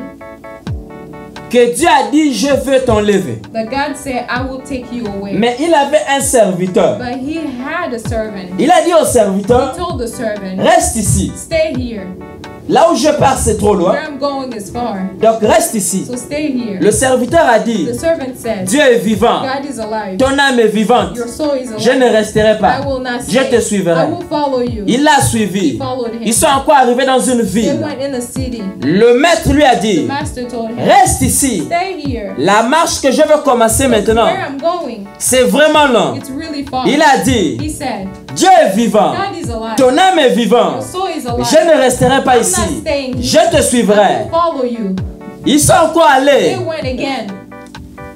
que Dieu a dit, je veux t'enlever. that God said, I will take you away. Mais il avait un serviteur. But he had a servant. Il a dit au He serviteur, told the servant, reste ici. stay here. Là où je pars, c'est trop loin. Where I'm going is far. Donc reste ici. So stay here. Le serviteur a dit, The servant said, Dieu est vivant. God is alive. Ton âme est vivante. Your soul is Je ne alive. resterai I pas. will not Je te stay. I suivrai. will follow you. Il l'a suivi. He followed him. Ils sont encore arrivés dans une They ville. went in the city. Le maître lui a The dit, master told him, reste ici. stay here. La marche que je veux commencer maintenant, Where I'm going, c'est vraiment long. it's really far. Il a dit, He said, Dieu est vivant. God is alive. Ton âme est Your vivante. soul is alive. Je ne resterai pas I'm ici. not staying here. Je te I suivrai. will follow you. Ils sont encore They allés. went again.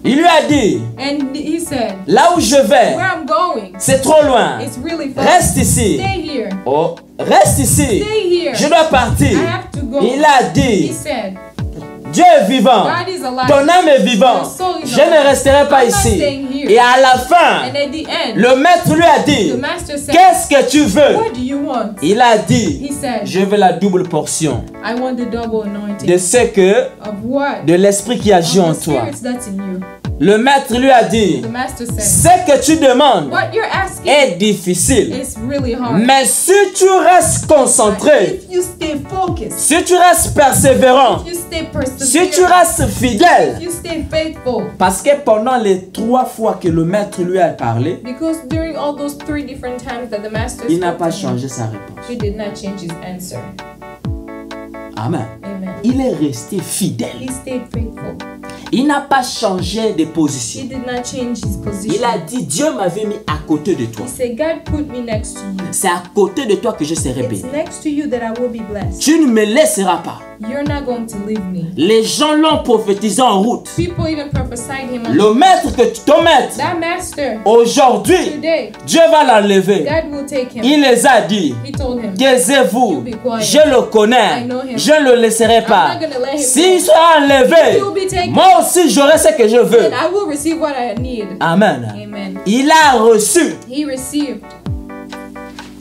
Il lui a dit, And he said, là où je vais, where I'm going, c'est trop loin. it's really far. Reste ici. Stay here. Oh, reste ici. Stay here. Je dois partir. I have to go. Il a He dit, said, Dieu est vivant. God is alive. Ton âme est vivante. Your soul is Je ne resterai pas I'm not ici. staying here. Et à la fin, And at the end, le maître lui a dit, the master said, qu'est-ce que tu veux? what do you want? Il a dit, He said, je veux la double portion I want the double anointing. de ce que, Of what? de l'esprit qui agit en Of the toi. spirits that's in you. Le maître lui a dit, The master said, ce que tu demandes what you're asking est difficile. is really hard. Mais si tu restes concentré, If you stay focused, si tu restes persévérant, if you stay si tu perseverant, restes fidèle, if you stay faithful, parce que pendant les 3 fois que le maître lui a parlé, because during all those 3 different times that the master il n'a spoke pas to him, changé sa réponse. he did not change his answer. Amen. Amen. Il est resté He fidèle. stayed faithful. Il n'a pas changé de He position. did not change his position. Il a dit, Dieu m'avait mis à côté de toi. He said, God put me next to you. C'est à côté de toi que je serai It's béni. next to you that I will be blessed. Tu ne me laisseras pas. You're not going to leave me. Les gens l'ont prophétisé en route. People even prophesied him on Le maître que tu te mettes that master. aujourd'hui, Today, Dieu va l'enlever. God will take him. Il les a dit, He told him, taisez-vous, You be quiet. je le connais, I know him. je ne le laisserai pas. I'm not gonna let him S'il go. sera enlevé, He will be taken. moi aussi j'aurai ce que je veux. And I will receive what I need. Amen. Amen. Il a reçu He received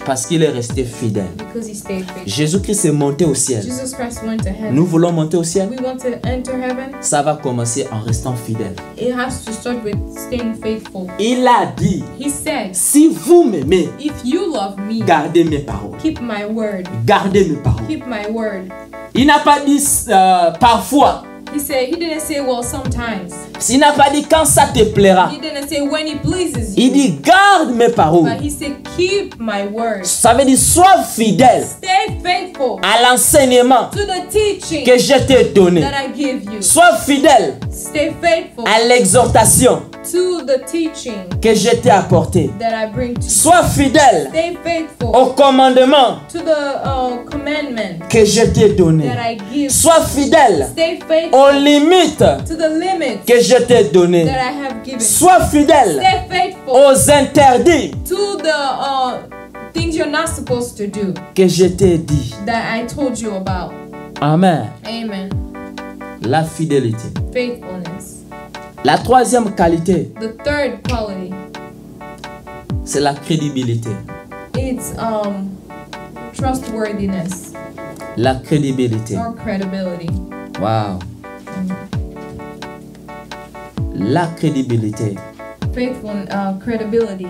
parce qu'il est resté fidèle. because he stayed faithful. Jésus-Christ est monté au ciel. Jesus Christ went to heaven. Nous voulons monter au ciel. We want to enter heaven. Ça va commencer en restant fidèle. It has to start with staying faithful. Il a dit, He said, si vous m'aimez, if you love me, gardez mes paroles. keep my word. Gardez mes paroles. Keep my word. Il n'a pas dit parfois. He said, he didn't say, well, sometimes. Il n'a pas dit quand ça te plaira. He didn't say when he pleases Il you. dit garde mes paroles. But he said, keep my word. Ça veut dire sois fidèle Stay faithful à l'enseignement to the teaching que je t'ai donné. that I give you. Sois fidèle Stay faithful à l'exhortation to the teaching que je t'ai apportée. that I bring to you. Sois fidèle Stay faithful au commandement to the commandment que je t'ai donné. that I give. Sois fidèle Stay faithful aux limites to the limits que je t'ai données. that I have given. Sois fidèle Stay faithful aux interdits to the things you're not supposed to do que je t'ai dit. that I told you about. Amen. Amen. La fidélité. Faithfulness. La troisième qualité, The third quality, c'est la crédibilité. it's trustworthiness La crédibilité. or credibility. Wow. La crédibilité. Faithful credibility.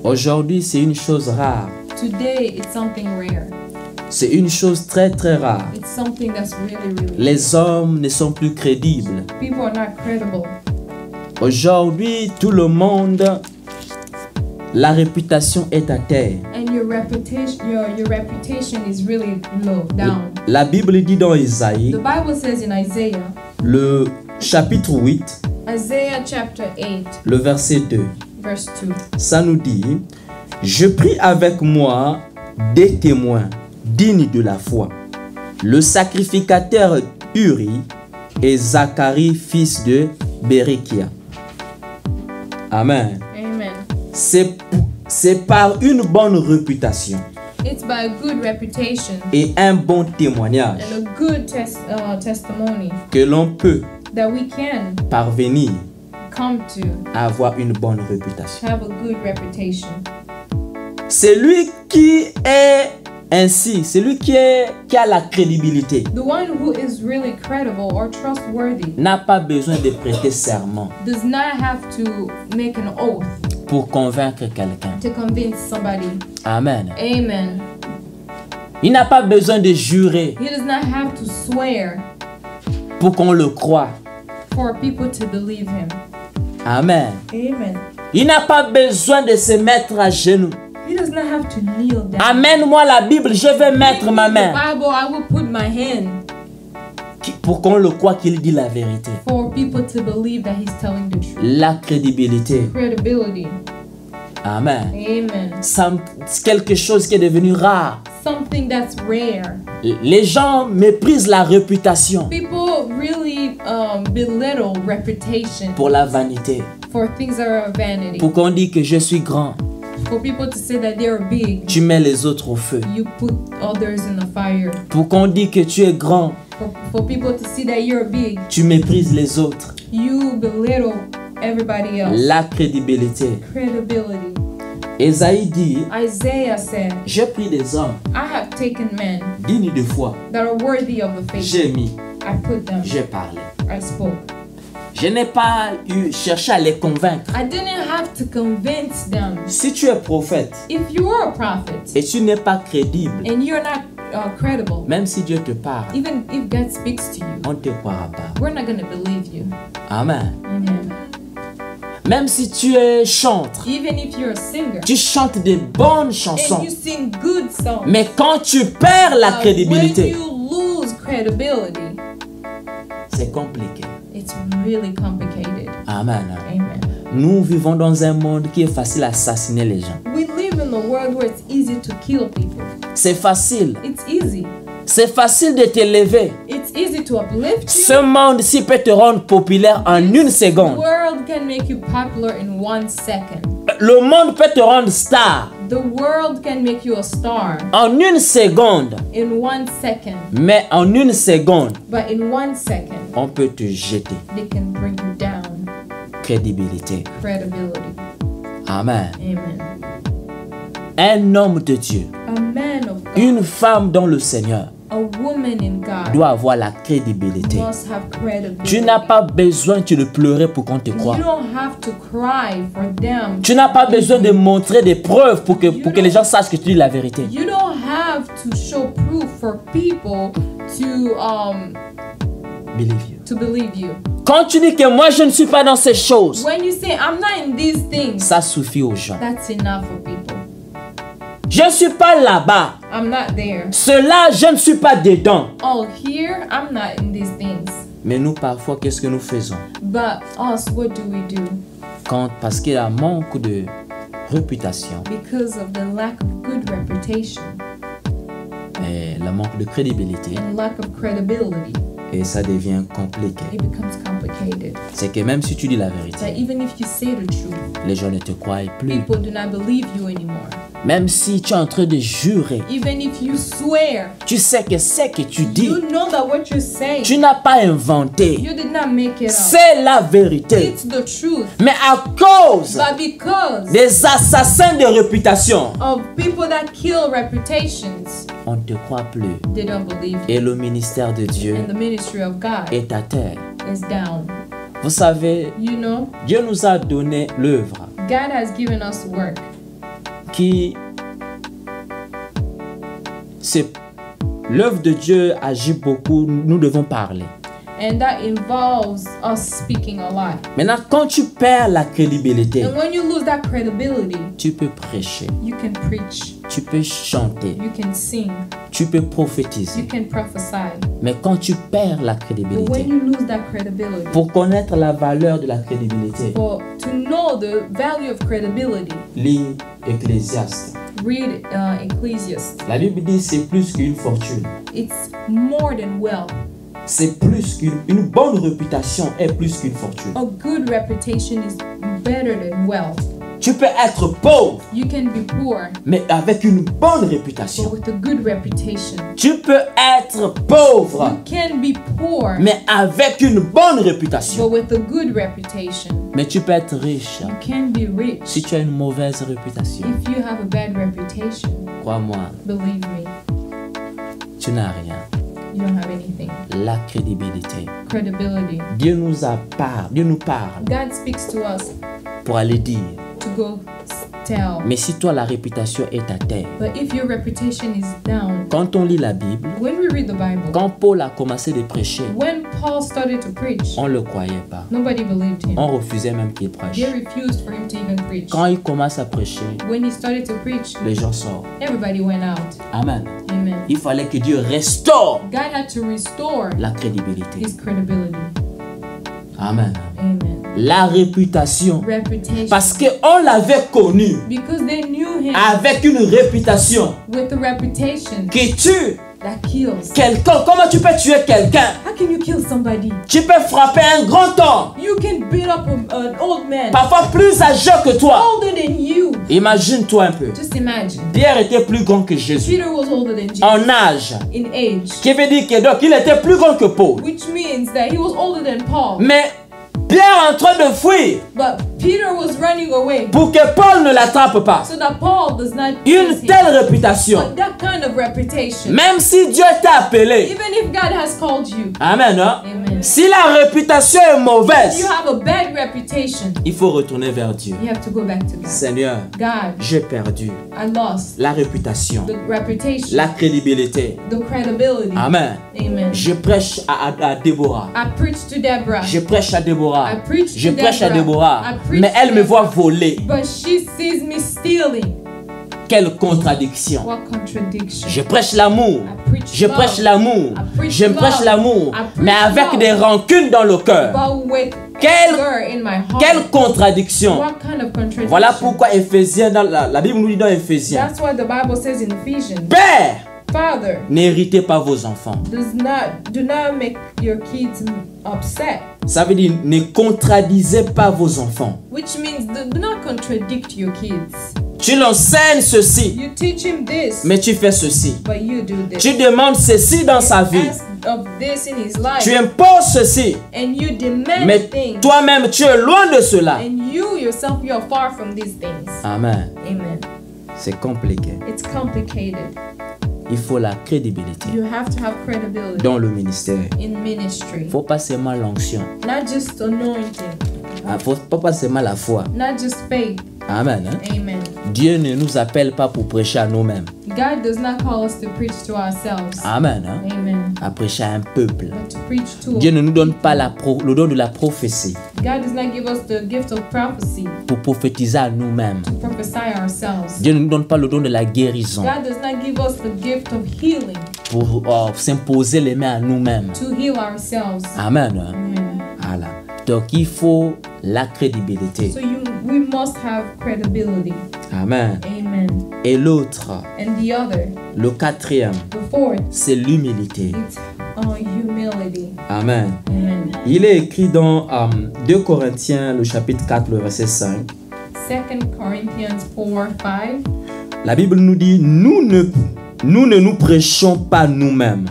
Aujourd'hui, c'est une chose rare. Today, it's something rare. C'est une chose très très rare. It's something that's really, really. Les hommes ne sont plus crédibles. People are not credible. Aujourd'hui, tout le monde, la réputation est à terre. And your reputation is really low, down. La Bible dit dans Isaïe, The Bible says in Isaiah, le chapitre 8, Isaiah chapter 8, le verset 2, verse 2. ça nous dit, je prie avec moi des témoins dignes de la foi, le sacrificateur Uri et Zacharie, fils de Béréchia. Amen. Amen. C'est par une bonne réputation It's by a good reputation et un bon témoignage and a good testimony que l'on peut that we can parvenir come to à avoir une bonne réputation. have a good reputation. Celui qui est ainsi, celui qui a la crédibilité, The one who is really credible or trustworthy n'a pas besoin de prêter serment does not have to make an oath pour convaincre quelqu'un. to convince somebody. Amen. Amen. Il n'a pas besoin de jurer He does not have to swear pour qu'on le croie. for people to believe him. Amen. Amen. Il n'a pas besoin de se mettre à genoux. He does not have to kneel down. Amène-moi la Bible, je vais mettre ma The main. Bible, I will put my hand Pour qu'on le croie qu'il dit la vérité. for people to believe that he's telling the truth. La crédibilité. Credibility. Amen. Amen. C'est quelque chose qui est devenu rare. Something that's rare. Les gens méprisent la réputation. People really belittle reputation pour la vanité. for things that are vanity. Pour qu'on dise que je suis grand, For people to say that they are big, tu mets les autres au feu. you put others in the fire. Pour qu'on dise que tu es grand, For people to see that you're big, tu méprises les autres. you belittle everybody else. La crédibilité. Credibility. Ésaïe dit, Isaiah said, j'ai pris des hommes I have taken men dignes de foi. that are worthy of the faith. J'ai mis, I put them. j'ai parlé. I spoke. Je n'ai pas cherché à les convaincre. I didn't have to convince them. Si tu es prophète If you are a prophet et tu n'es pas crédible, and you're not credible, même si Dieu te parle, even if God speaks to you, on ne te croira pas. we're not going to believe you. Amen. Amen. Même si tu es chantre, Even if you're a singer tu chantes des bonnes and chansons, you sing good songs, mais quand tu perds la when crédibilité, you lose credibility, c'est compliqué. it's really complicated. Amen. Amen. Nous vivons dans un monde qui est facile à assassiner les gens. We live in a world where it's easy to kill people. C'est facile. It's easy. C'est facile de t'élever. It's easy to uplift you. Ce monde-ci peut te rendre populaire en une The seconde. world can make you popular in 1 second. Le monde peut te rendre star The world can make you a star en une seconde. in 1 second. Mais en une seconde, But in 1 second, on peut te jeter. they can bring you down. Crédibilité. Credibility. Amen. Amen. Un homme de Dieu, A man of God, une femme dans le Seigneur a woman in God doit avoir la crédibilité. must have credibility. Tu n'as pas besoin de pleurer pour qu'on te croie. You don't have to cry for them. Tu n'as pas besoin de montrer des preuves pour que les gens sachent que tu dis la vérité. You don't have to show proof for people to believe you. Quand tu dis que moi je ne suis pas dans ces choses, When you say I'm not in these things, ça suffit aux gens. that's enough for people. Je ne suis pas là-bas. I'm not there. Cela, je ne suis pas dedans. Oh, here I'm not in these things. Mais nous, parfois, qu'est-ce que nous faisons? But us, what do we do? Parce qu'il y a un manque de réputation Because of the lack of good reputation et le manque de crédibilité, and lack of credibility, et ça devient compliqué. it becomes complicated. C'est que même si tu dis la That vérité, even if you say the truth, les gens ne te croient plus. people do not believe you anymore. Même si tu es en train de jurer, Even if you swear, tu sais que ce que tu dis, you know that what you're saying, tu n'as pas inventé. you did not make it up. C'est la vérité. It's the truth. Mais à cause But because des assassins de réputation, of people that kill reputations, on ne te croit plus. they don't believe you. Et le ministère de Dieu And the ministry of God est à terre. is down. Vous savez, You know, Dieu nous a donné l'œuvre God has given us work. qui... L'œuvre de Dieu agit beaucoup, nous devons parler. And that involves us speaking a lot. Maintenant, quand tu perds la crédibilité, And when you lose that credibility, tu peux prêcher, you can preach, tu peux chanter, you can sing, tu peux you prophétiser. can prophesy. Mais quand tu perds la But crédibilité, when you lose that credibility, pour connaître la valeur de la crédibilité, to know the value of credibility, lis Ecclésiaste. read Ecclesiastes. La Bible dit c'est plus qu'une fortune. It's more than wealth. C'est plus qu'une bonne réputation est plus qu'une fortune. A good reputation is better than wealth. Tu peux être pauvre, You can be poor, mais avec une bonne but réputation. with a good reputation. Tu peux être pauvre, You can be poor, mais avec une bonne but réputation. with a good reputation. Mais tu peux être riche You can be rich si tu as une mauvaise réputation. if you have a bad reputation. Crois-moi, Believe me, tu n'as rien. you don't have anything. La crédibilité. Credibility. Dieu nous parle God speaks to us pour aller dire. to go tell. Mais si toi la réputation est à terre, But if your reputation is down, quand on lit la Bible, when we read the Bible, quand Paul a commencé de prêcher, when Paul started to preach, on ne le croyait pas. nobody believed him. On refusait même qu'il prêche. They refused for him to even preach. Quand il commence à prêcher, When he started to preach, les gens sortent. everybody went out. Amen. Amen. Il fallait que Dieu restaure God had to restore la crédibilité. his credibility. Amen. Amen. La réputation. Reputation. Parce qu'on l'avait connu Because they knew him avec une réputation with a reputation qui tue. that kills. Quelqu'un, comment tu peux tuer quelqu'un? How can you kill somebody? Tu peux frapper un grand homme, You can beat up an old man, parfois plus âgé que toi. older than you. Imagine-toi un peu. Just imagine. Pierre était plus grand que Jésus Peter was older than Jesus en âge. in age, Qui veut dire que donc il était plus grand que Paul. which means that he was older than Paul. Mais Pierre est en train de fuir But Peter was running away pour que Paul ne l'attrape pas. so that Paul does not Une chase him. telle réputation, But that kind of reputation, même si Dieu t'a appelé, even if God has called you, amen, hein? amen. Si la réputation est If mauvaise, you have a bad reputation, il faut retourner vers Dieu. you have to go back to God. Seigneur, God, j'ai perdu I lost la réputation, the reputation, la crédibilité. the credibility. Amen. Amen. Je prêche à Déborah. I preach to Deborah, Je prêche à Déborah. I preach Je to prêche à Deborah. Déborah. I preach Mais elle to me voit Deborah. voler. but she sees me stealing. Quelle contradiction. What contradiction? Je prêche l'amour. I preach Je love, prêche l'amour. I preach Je prêche love. l'amour. I preach Mais avec love. des rancunes dans le cœur. but with Quelle- anger in my heart. Quelle contradiction. What kind of contradiction? Voilà pourquoi Éphésiens, dans la Bible nous dit dans Éphésiens, That's what the Bible says in Ephesians. Père, Father, n'héritez pas vos enfants. do not make your kids upset. Ça veut dire ne contradisez pas vos enfants. Which means do not contradict your kids. Tu l'enseignes ceci, You teach him this, mais tu fais ceci. but you do this. Tu demandes ceci dans sa vie. Ask of this in his life, Tu imposes ceci, and you demand mais things, toi-même tu es loin de cela. and you yourself, you are far from these things. Amen. Amen. C'est compliqué. It's complicated. Il faut la crédibilité You have to have credibility dans le ministère. in ministry. Il ne faut pas seulement l'onction. Not just anointing, Il ne faut pas seulement la foi. not just faith. Amen. Hein? Amen. Dieu ne nous appelle pas pour prêcher à nous-mêmes. God does not call us to preach to ourselves. Amen. Hein? Amen. À prêcher à un peuple. But to preach to Dieu ne nous donne pas le don de la prophétie God does not give us the gift of prophecy pour prophétiser à nous-mêmes. to prophesy ourselves. Dieu ne nous donne pas le don de la guérison God does not give us the gift of healing pour s'imposer les mains à nous-mêmes. to heal ourselves. Amen. Hein? Amen. Voilà. Donc il faut la crédibilité. So we must have credibility. Amen. Amen. Et l'autre, And the other, le quatrième, the fourth, c'est l'humilité. it's humility. Amen. Amen. Il est écrit dans 2 Corinthiens, le chapitre 4, le verset 5. 2 Corinthians 4:5. La Bible nous dit, nous ne nous prêchons pas nous-mêmes.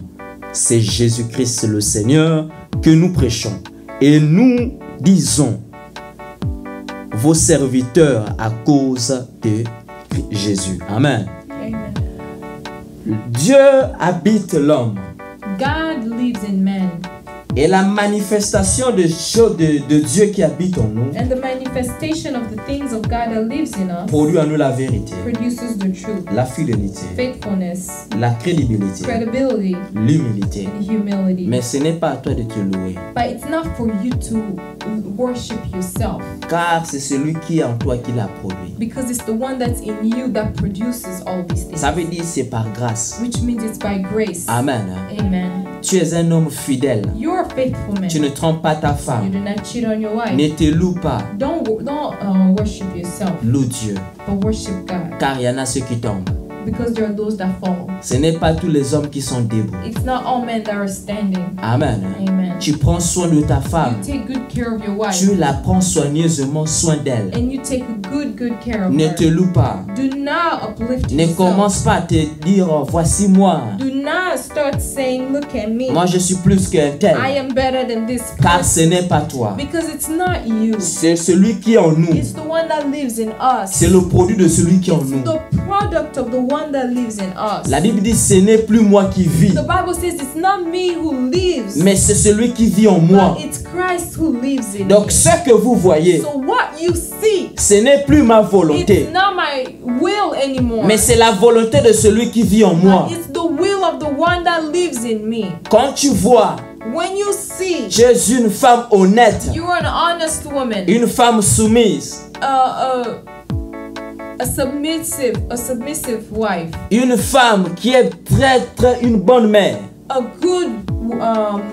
C'est Jésus-Christ le Seigneur que nous prêchons. Et nous disons, vos serviteurs à cause de Jésus. Amen. Amen. Dieu habite l'homme. God lives in man, Et la manifestation de Dieu qui habite en nous and the manifestation of the things of God that lives in us produit en nous la vérité, produces the truth, la fidélité, faithfulness, la crédibilité, credibility, l'humilité. and humility. Mais ce n'est pas à toi de te louer, But it's not for you to worship yourself, car c'est celui qui est en toi qui l'a produit. because it's the one that's in you that produces all these things. Ça veut dire c'est par grâce. Which means it's by grace. Amen. Amen. Tu es un homme fidèle. You're a faithful man. Tu ne trompes pas ta You femme. do not cheat on your wife. Ne te loue pas. Don't worship yourself, Loue Dieu. but worship God, Car il y en a ceux qui tombent. because there are those that fall. Ce n'est pas tous les hommes qui sont debout. It's not all men that are standing. Amen. Amen. Tu prends soin de ta You femme. take good care of your wife, Tu la prends soigneusement soin d'elle. and you take good care of Ne her. te loue pas. Do not uplift Ne yourself. commence pas à te dire oh, voici moi. Do not start saying, look at me. Moi je suis plus qu'un tel. I am better than this Car person. ce n'est pas toi. Because it's not you. C'est celui qui est en nous. It's the one that lives in us. C'est le produit de celui qui est en It's nous. the product of the one that lives in us. La Bible dit ce n'est plus moi qui vis, The Bible says it's not me who lives, mais c'est celui qui vit en moi. but it's Christ who lives in Donc me. ce que vous voyez, So what you see, ce n'est plus ma volonté, it's not my will anymore. mais c'est la volonté de celui qui vit en moi. But it's the will of the one that lives in me. Quand tu vois, When you see tu es une femme honnête, you're an honest woman, une femme soumise, a submissive wife, une femme qui est une bonne mère, a good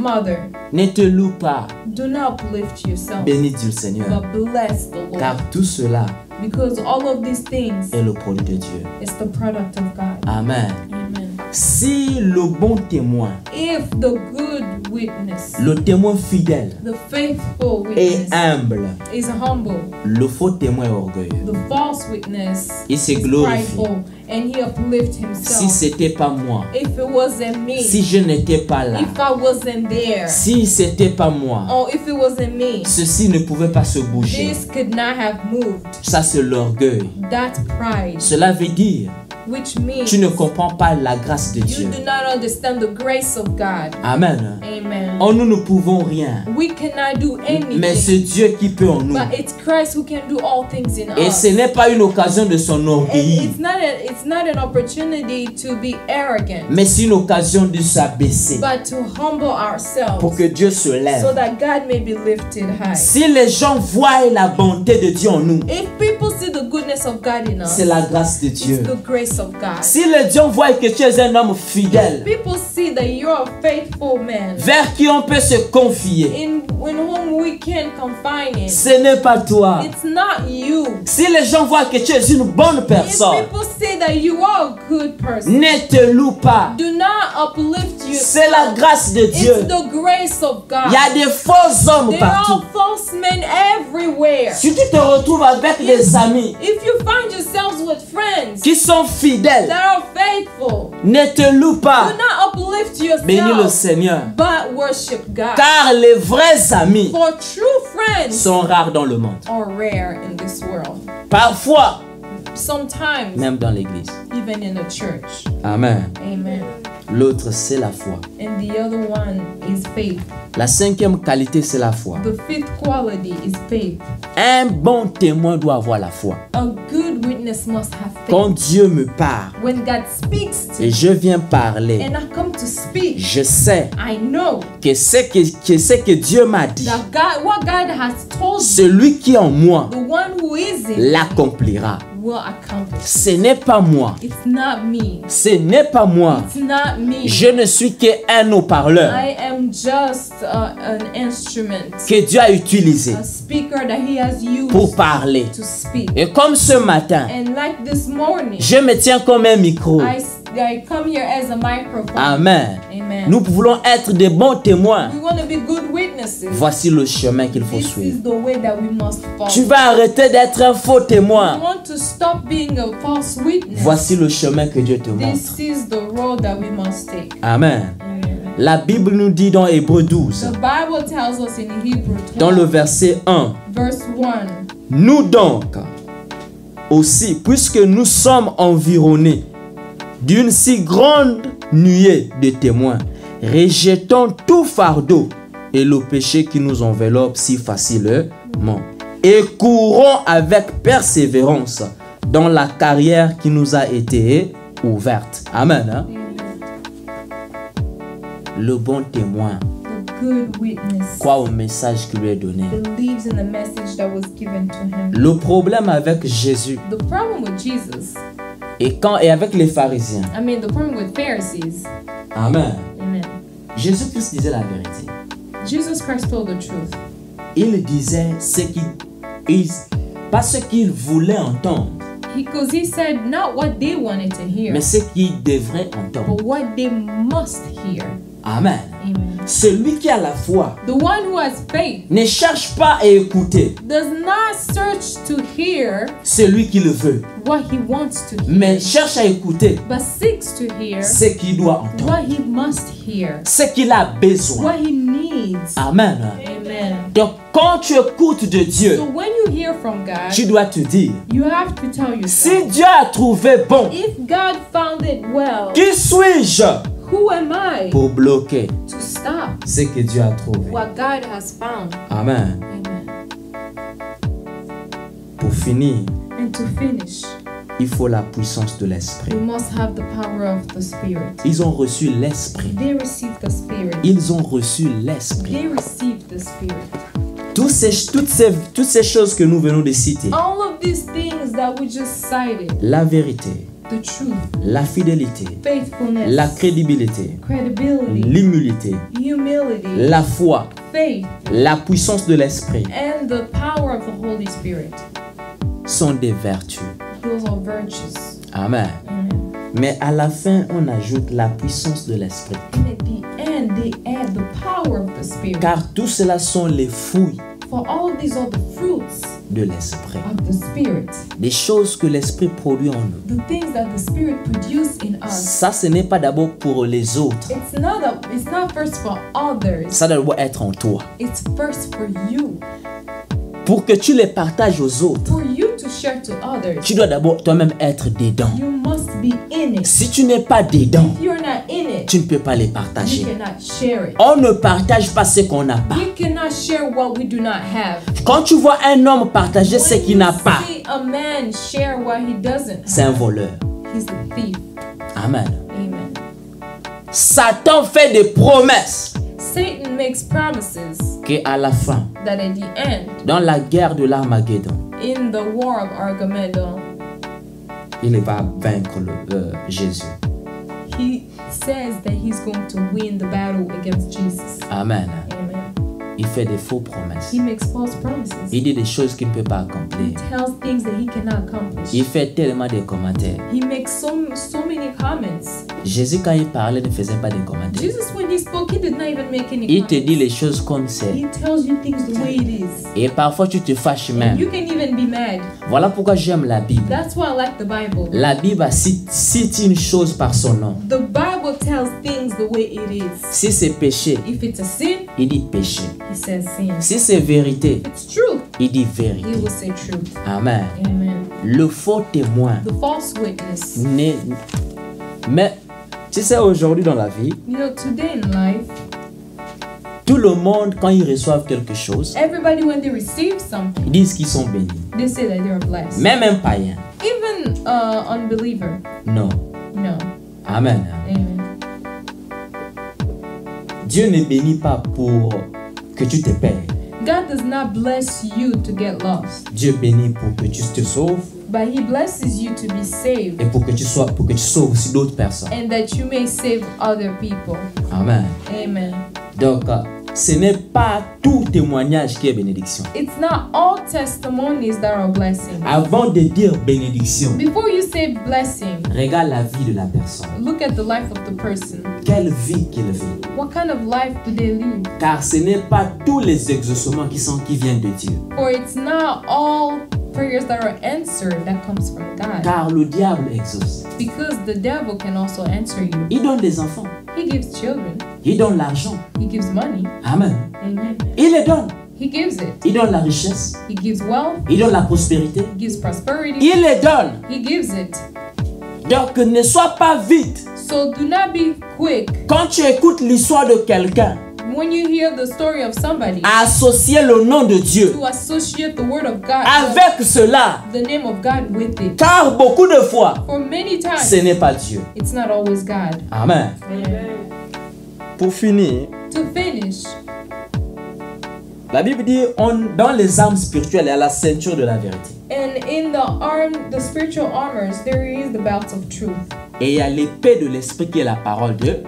mother, ne te loue pas. do not uplift yourself, Bénis Dieu le Seigneur, but bless the Lord. car tout cela Because all of these things est le produit de Dieu. is the product of God. Amen. Amen. Si le bon témoin, if the good witness, le témoin fidèle the faithful est witness humble, is humble, le faux témoin est orgueilleux. the false witness Il se is glorifie. prideful, and he uplifts Si himself. c'était pas moi, If it wasn't me, si je n'étais pas là, if I wasn't there, si c'était pas moi, or if it wasn't me, ceci ne pouvait pas se bouger. this could not have moved. Ça, c'est l'orgueil. That's pride, Cela veut dire, which means tu ne comprends pas la grâce de you Dieu. do not understand the grace of God. Amen. Amen. En nous ne pouvons rien, We cannot do mais c'est anything, Dieu qui peut en nous. but it's Christ who can do all things in Et us. ce n'est pas une occasion de s'enorgueillir, It's not an opportunity to be arrogant, mais c'est une occasion de s'abaisser but to humble ourselves pour que Dieu se so lève. that God may be lifted high. Si les gens voient la bonté de Dieu en nous, If people see the goodness of God in us, c'est la grâce de it's Dieu. the grace of God. Si les gens voient que tu es un homme fidèle, People see that you're a faithful man vers qui on peut se confier, in whom we can confide in. ce n'est pas toi. It's not you. Si les gens voient que tu es une bonne If personne, people say that you are a good person, ne te loue pas. do not uplift C'est la yourself. grâce de Dieu. It's the grace of Il y God. a des faux hommes There partout. are false men everywhere. Si tu te retrouves avec des amis If you find yourselves with friends qui sont fidèles, that are faithful, ne te loue do pas. not uplift Bénis le yourself, Seigneur. but worship God. Car les vrais amis For true friends sont rares dans le monde. are rare in this world. Parfois, Sometimes, même dans l'église. even in a church. Amen. Amen. L'autre, c'est la foi. And the other one is faith. La cinquième qualité, c'est la foi. The fifth quality is faith. Un bon témoin doit avoir la foi. A good witness must have faith. Quand Dieu me parle When God speaks to et me je viens parler, and I come to speak, je sais I know que ce que Dieu m'a dit, that God, what God has told me, celui qui est en moi the one who is in me l'accomplira. will accomplish. Ce n'est pas moi. It's not me. Ce n'est pas moi. It's not me. Je ne suis qu'un haut-parleur I am just an instrument, que Dieu a utilisé a speaker that He has used pour parler. to speak. Et comme ce matin, And like this morning, je me tiens comme un micro. I come here as a microphone. Amen. Amen. Nous voulons être des bons témoins. We want to be good witnesses. Voici le chemin qu'il faut This is suivre. the way that we must follow. Tu vas arrêter d'être un faux We témoin. want to stop being a false witness. Voici le chemin que Dieu te montre. This is the road that we must take. Amen. Amen. La Bible nous dit dans Hébreux 12, The Bible tells us in Hebrew dans le 12, verset 1, verse 1, nous donc aussi, puisque nous sommes environnés d'une si grande nuée de témoins, rejetons tout fardeau et le péché qui nous enveloppe si facilement et courons avec persévérance dans la carrière qui nous a été ouverte. Amen. Hein? Le bon témoin the good witness, croit au message qui lui est donné. believes in the message that was given to him. Le problème avec Jésus The problem with Jesus, et avec les pharisiens. the problem with Pharisees, Amen. amen. Jésus-Christ disait la vérité. Jesus Christ told the truth. Il disait pas ce qu'ils voulaient entendre, Because he said not what they wanted to hear, mais ce qu'ils devraient entendre. but what they must hear. Amen. Amen. Celui qui a la foi The one who has faith ne cherche pas à écouter does not search to hear celui qui le veut, what he wants to hear, mais cherche à écouter but seeks to hear ce qu'il doit entendre, what he must hear, ce qu'il a besoin. what he needs. Amen. Amen. Donc, quand tu écoutes de Dieu, So when you hear from God, tu dois te dire, you have to tell si yourself, Dieu a trouvé bon, if God found it well, qui suis-je who am I pour bloquer to stop ce que Dieu a trouvé? what God has found? Amen. Amen. Pour finir, And to finish, il faut la puissance de l'Esprit. we must have the power of the Spirit. Ils ont reçu l'Esprit. They received the Spirit. Ils ont reçu l'Esprit. They received the Spirit. Toutes ces choses que nous venons de citer, All of these things that we just cited, la vérité, the truth, la fidélité, faithfulness, la crédibilité, credibility, l'humilité, humility, la foi, faith, la puissance de l'Esprit and the power of the Holy Spirit. sont des vertus. Those are virtues. Amen. Amen. Mais à la fin, on ajoute la puissance de l'esprit. And at the end, they add the power of the Spirit. Car tout cela sont les fruits For all of these are the fruits de l'esprit. of the Spirit. Des choses que l'esprit produit en nous. The things that the Spirit produces in us. Ça, ce n'est pas d'abord pour les autres. It's not first for others. Ça doit être en toi. It's first for you. Pour que tu les partages aux autres, For you to share to others. tu dois d'abord toi-même être dedans. You must be in it. Si tu n'es pas dedans, If you're not in it, tu ne peux pas les you partager. cannot share it. On ne partage pas ce qu'on n'a pas. We cannot share what we do not have. Quand tu vois un homme partager ce When qu'il you n'a pas, see a man share what he doesn't c'est un have, voleur. he's a thief. Amen. Amen. Satan fait des promesses Satan makes promises qu'à la fin, that at the end, dans la guerre de l'Armageddon, in the war of Armageddon, il va vaincre Jésus. he says that he's going to win the battle against Jesus. Amen. Amen. Il fait des faux promesses. He makes false promises. Il dit des choses qu'il ne peut pas accomplir. He tells things that he cannot accomplish. Il fait tellement de commentaires. He makes so many comments. Jésus, quand il parlait, ne faisait pas de commentaires. Jesus, when he spoke, he did not even make any Il te comments. dit les choses comme c'est. He tells you things the way it is. Et parfois, tu te fâches You même. can even be mad. Voilà pourquoi j'aime la Bible. That's why I like the Bible. La Bible cite une chose par son nom. The Bible tells things the way it is. Si c'est péché, If it's a sin, il dit péché. he says sin. Si c'est vérité, If it's truth, il dit he vérité. will say truth. Amen. Amen. Le faux témoin The false witness. n'est... Mais, tu sais, aujourd'hui dans la vie, You know, today in life, tout le monde, quand ils reçoivent quelque chose, everybody, when they receive something, ils disent qu'ils sont bénis. they say that they're blessed. Même un païen. Even unbeliever. Non. No. Amen. Amen. Dieu ne bénit pas pour que tu te perds. God does not bless you to get lost, Dieu bénit pour que tu te sauves but He blesses you to be saved et pour que tu sauves aussi d'autres personnes. and that you may save other people. Amen. Amen. Donc, ce n'est pas tout témoignage qui est bénédiction. It's not all testimonies that are blessing. Avant de dire bénédiction, Before you say blessing, regarde la vie de la personne. look at the life of the person. Quelle vie qu'il vit. What kind of life do they live? Car ce n'est pas tous les exaucements qui viennent de Dieu. For it's not all prayers that are answered that comes from God. Car le diable exauce. Because the devil can also answer you. Il donne des enfants. He gives children. Il donne l'argent. He gives money. Amen. Amen. Il les donne. He gives it. Il donne la richesse. He gives wealth. Il donne la prospérité. He gives prosperity. Il les donne. He gives it. Donc ne sois pas vite. So do not be quick Quand tu écoutes l'histoire de quelqu'un, when you hear the story of somebody à associer le nom de Dieu to associate the word of God, avec cela. the name of God with it. Car beaucoup de fois, For many times, ce n'est pas Dieu. it's not always God. Amen. Pour finir, To finish, la Bible dit dans les armes spirituelles, il y a la ceinture de la vérité. and in the spiritual armors, there is the belt of truth. Et il y a l'épée de l'esprit qui est la parole de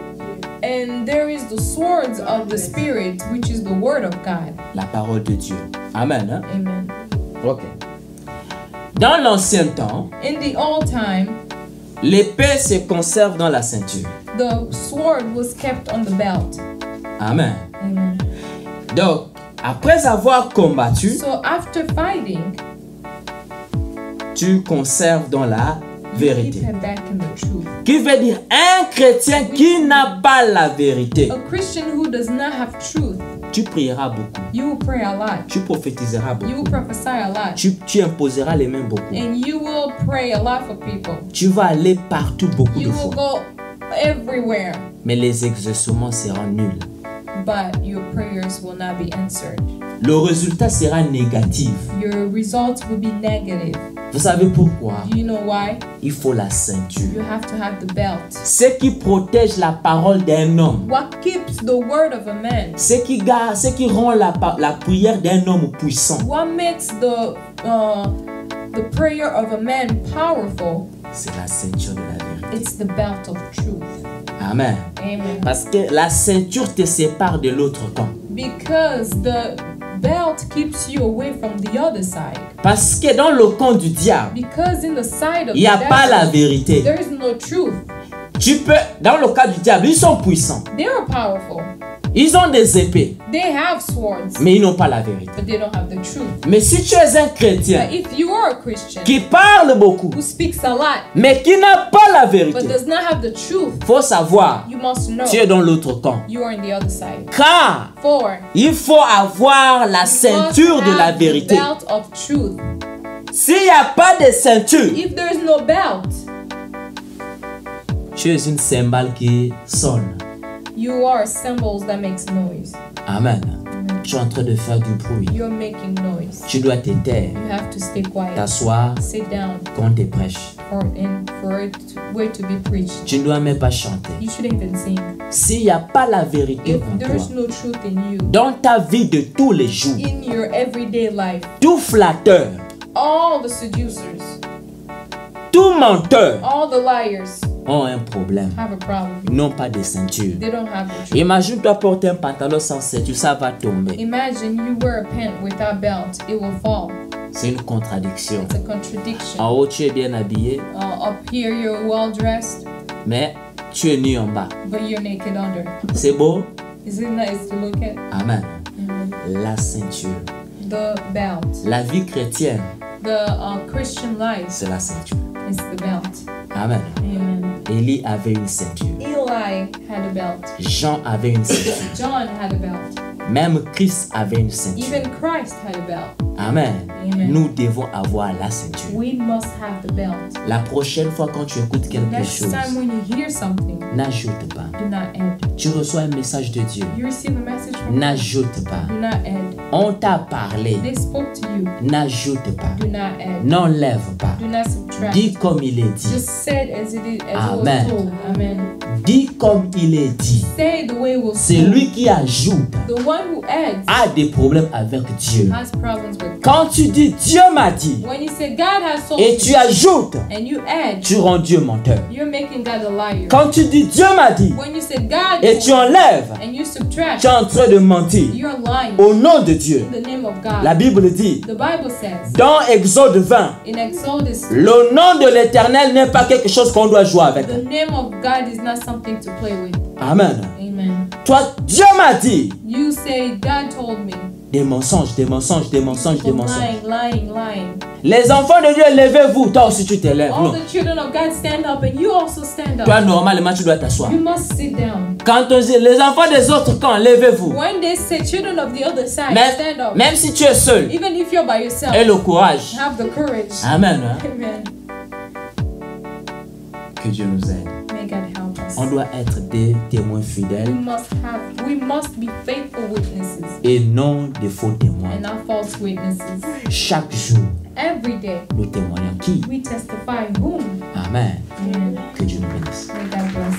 And there is the swords of the Spirit, which is the word of God. la parole de Dieu. Amen. Hein? Amen. Ok. Dans l'ancien temps, In the old time, l'épée se conserve dans la ceinture. the sword was kept on the belt. Amen. Amen. Donc, après avoir combattu, So after fighting, tu conserves dans la keep vérité. him back in the truth. Qui veut dire un chrétien qui n'a pas la vérité. A Christian who does not have truth, Tu prieras beaucoup. you will pray a lot. Tu prophétiseras You will beaucoup. prophesy a lot. Tu imposeras les mains beaucoup. And you will pray a lot for people. Tu vas aller partout beaucoup de You will fois. go everywhere, Mais les exaucements seront nuls. but your prayers will not be answered. Le résultat sera négatif. Your results will be negative. Vous savez pourquoi? Do you know why? Il faut la ceinture. You have to have the belt. Ce qui protège la parole d'un homme. What keeps the word of a man? Ce qui rend la prière d'un homme puissant. What makes the prayer of a man powerful? C'est la ceinture de la vérité. It's the belt of truth. Amen. Amen. Parce que la ceinture te sépare de l'autre camp. Because belt keeps you away from the other side. Parce que dans le camp du diable, Because in the side of il n'y a the pas la devil, vérité. there is no truth. Tu peux, dans le cas du diable, ils sont puissants. They are powerful. Ils ont des épées, They have swords, mais ils n'ont pas la vérité. but they don't have the truth. Mais si tu es un chrétien But if you are a Christian qui parle beaucoup, who speaks a lot mais qui n'a pas la but vérité, does not have the truth, faut savoir, you must know tu es dans l'autre camp. you are on the other side. Car For il faut avoir la you must ceinture de la have the vérité. belt of truth. S'il n'y a pas de ceinture, If there is no belt, tu es une cymbale qui sonne. you are cymbals that makes noise. Amen. Tu es en train de faire du bruit. You're making noise. Tu dois te taire, You have to stay quiet. t'asseoir Sit down quand on te prêche. for it to be preached. Tu ne dois même pas chanter. You shouldn't even sing. S'il n'y a pas la vérité If en there is toi, no truth in you, dans ta vie de tous les jours, in your everyday life, tout flatteur, all the seducers, tout menteur all the liars ont un problème. have a problem. Ils n'ont pas de ceinture. They don't have the truth. Imagine-toi porter un pantalon sans ceinture, ça va tomber. Imagine you wear a pant without belt, it will fall. C'est une contradiction. It's a contradiction. En haut, tu es bien habillé, Up here, you're well dressed, mais tu es nu en bas. but you're naked under. C'est beau? Is it nice to look at? Amen. La ceinture. The belt. La vie chrétienne, The Christian life c'est la ceinture. is the belt. Amen. Amen. Élie avait une ceinture. Eli had a belt. Jean avait une ceinture. John had a belt. Même Christ avait une ceinture. Even Christ had a belt. Amen. Amen. Nous devons avoir la ceinture. We must have the belt. La prochaine fois quand tu écoutes quelque Next chose, time when you hear something, n'ajoute pas. do not add. Tu reçois un message de Dieu, You receive a message from God, n'ajoute pas. do not add. On t'a parlé, They spoke to you, n'ajoute pas. do not add. N'enlève pas. Do not subtract. Dis comme il est dit. Just say it as it is, as Amen. it was told. Amen. Dis comme il est dit. Say it the way it was C'est told. lui qui ajoute The one who adds a des problèmes avec Dieu. has problems with God. Quand tu dis Dieu m'a dit When you say God has told et you tu ajoutes, and you add, tu rends Dieu menteur. you're making God a liar. Quand tu dis Dieu m'a dit When you say God et told tu you enlèves, and you subtract, tu es en train de mentir. you're lying Au nom de Dieu, in the name of God. la Bible dit The Bible says dans Exode 20, in Exodus, le nom de l'Éternel n'est pas quelque chose qu'on doit jouer avec. the name of God is not something to play with. Amen. Amen. Toi, Dieu m'a dit You say God told me. des mensonges, des mensonges, des mensonges, des mensonges. Lying. Les enfants de Dieu, levez-vous. Toi aussi, tu te lèves. All Non. the children of God stand up and you also stand Toi, up. normalement, tu dois t'asseoir. You must sit down. Quand on dit les enfants des autres camps, levez-vous. When they say children of the other side, Même, stand up. même si tu es seul, Even if you're by yourself, aie le courage. have the courage. Amen. Hein? Amen. Que Dieu nous aide. May God help us. On doit être des témoins fidèles We must be faithful witnesses et non des faux témoins. and not false witnesses. Chaque jour, Every day nous témoignons qui? we testify whom. Amen. Amen. Que Dieu nous bénisse. May God bless.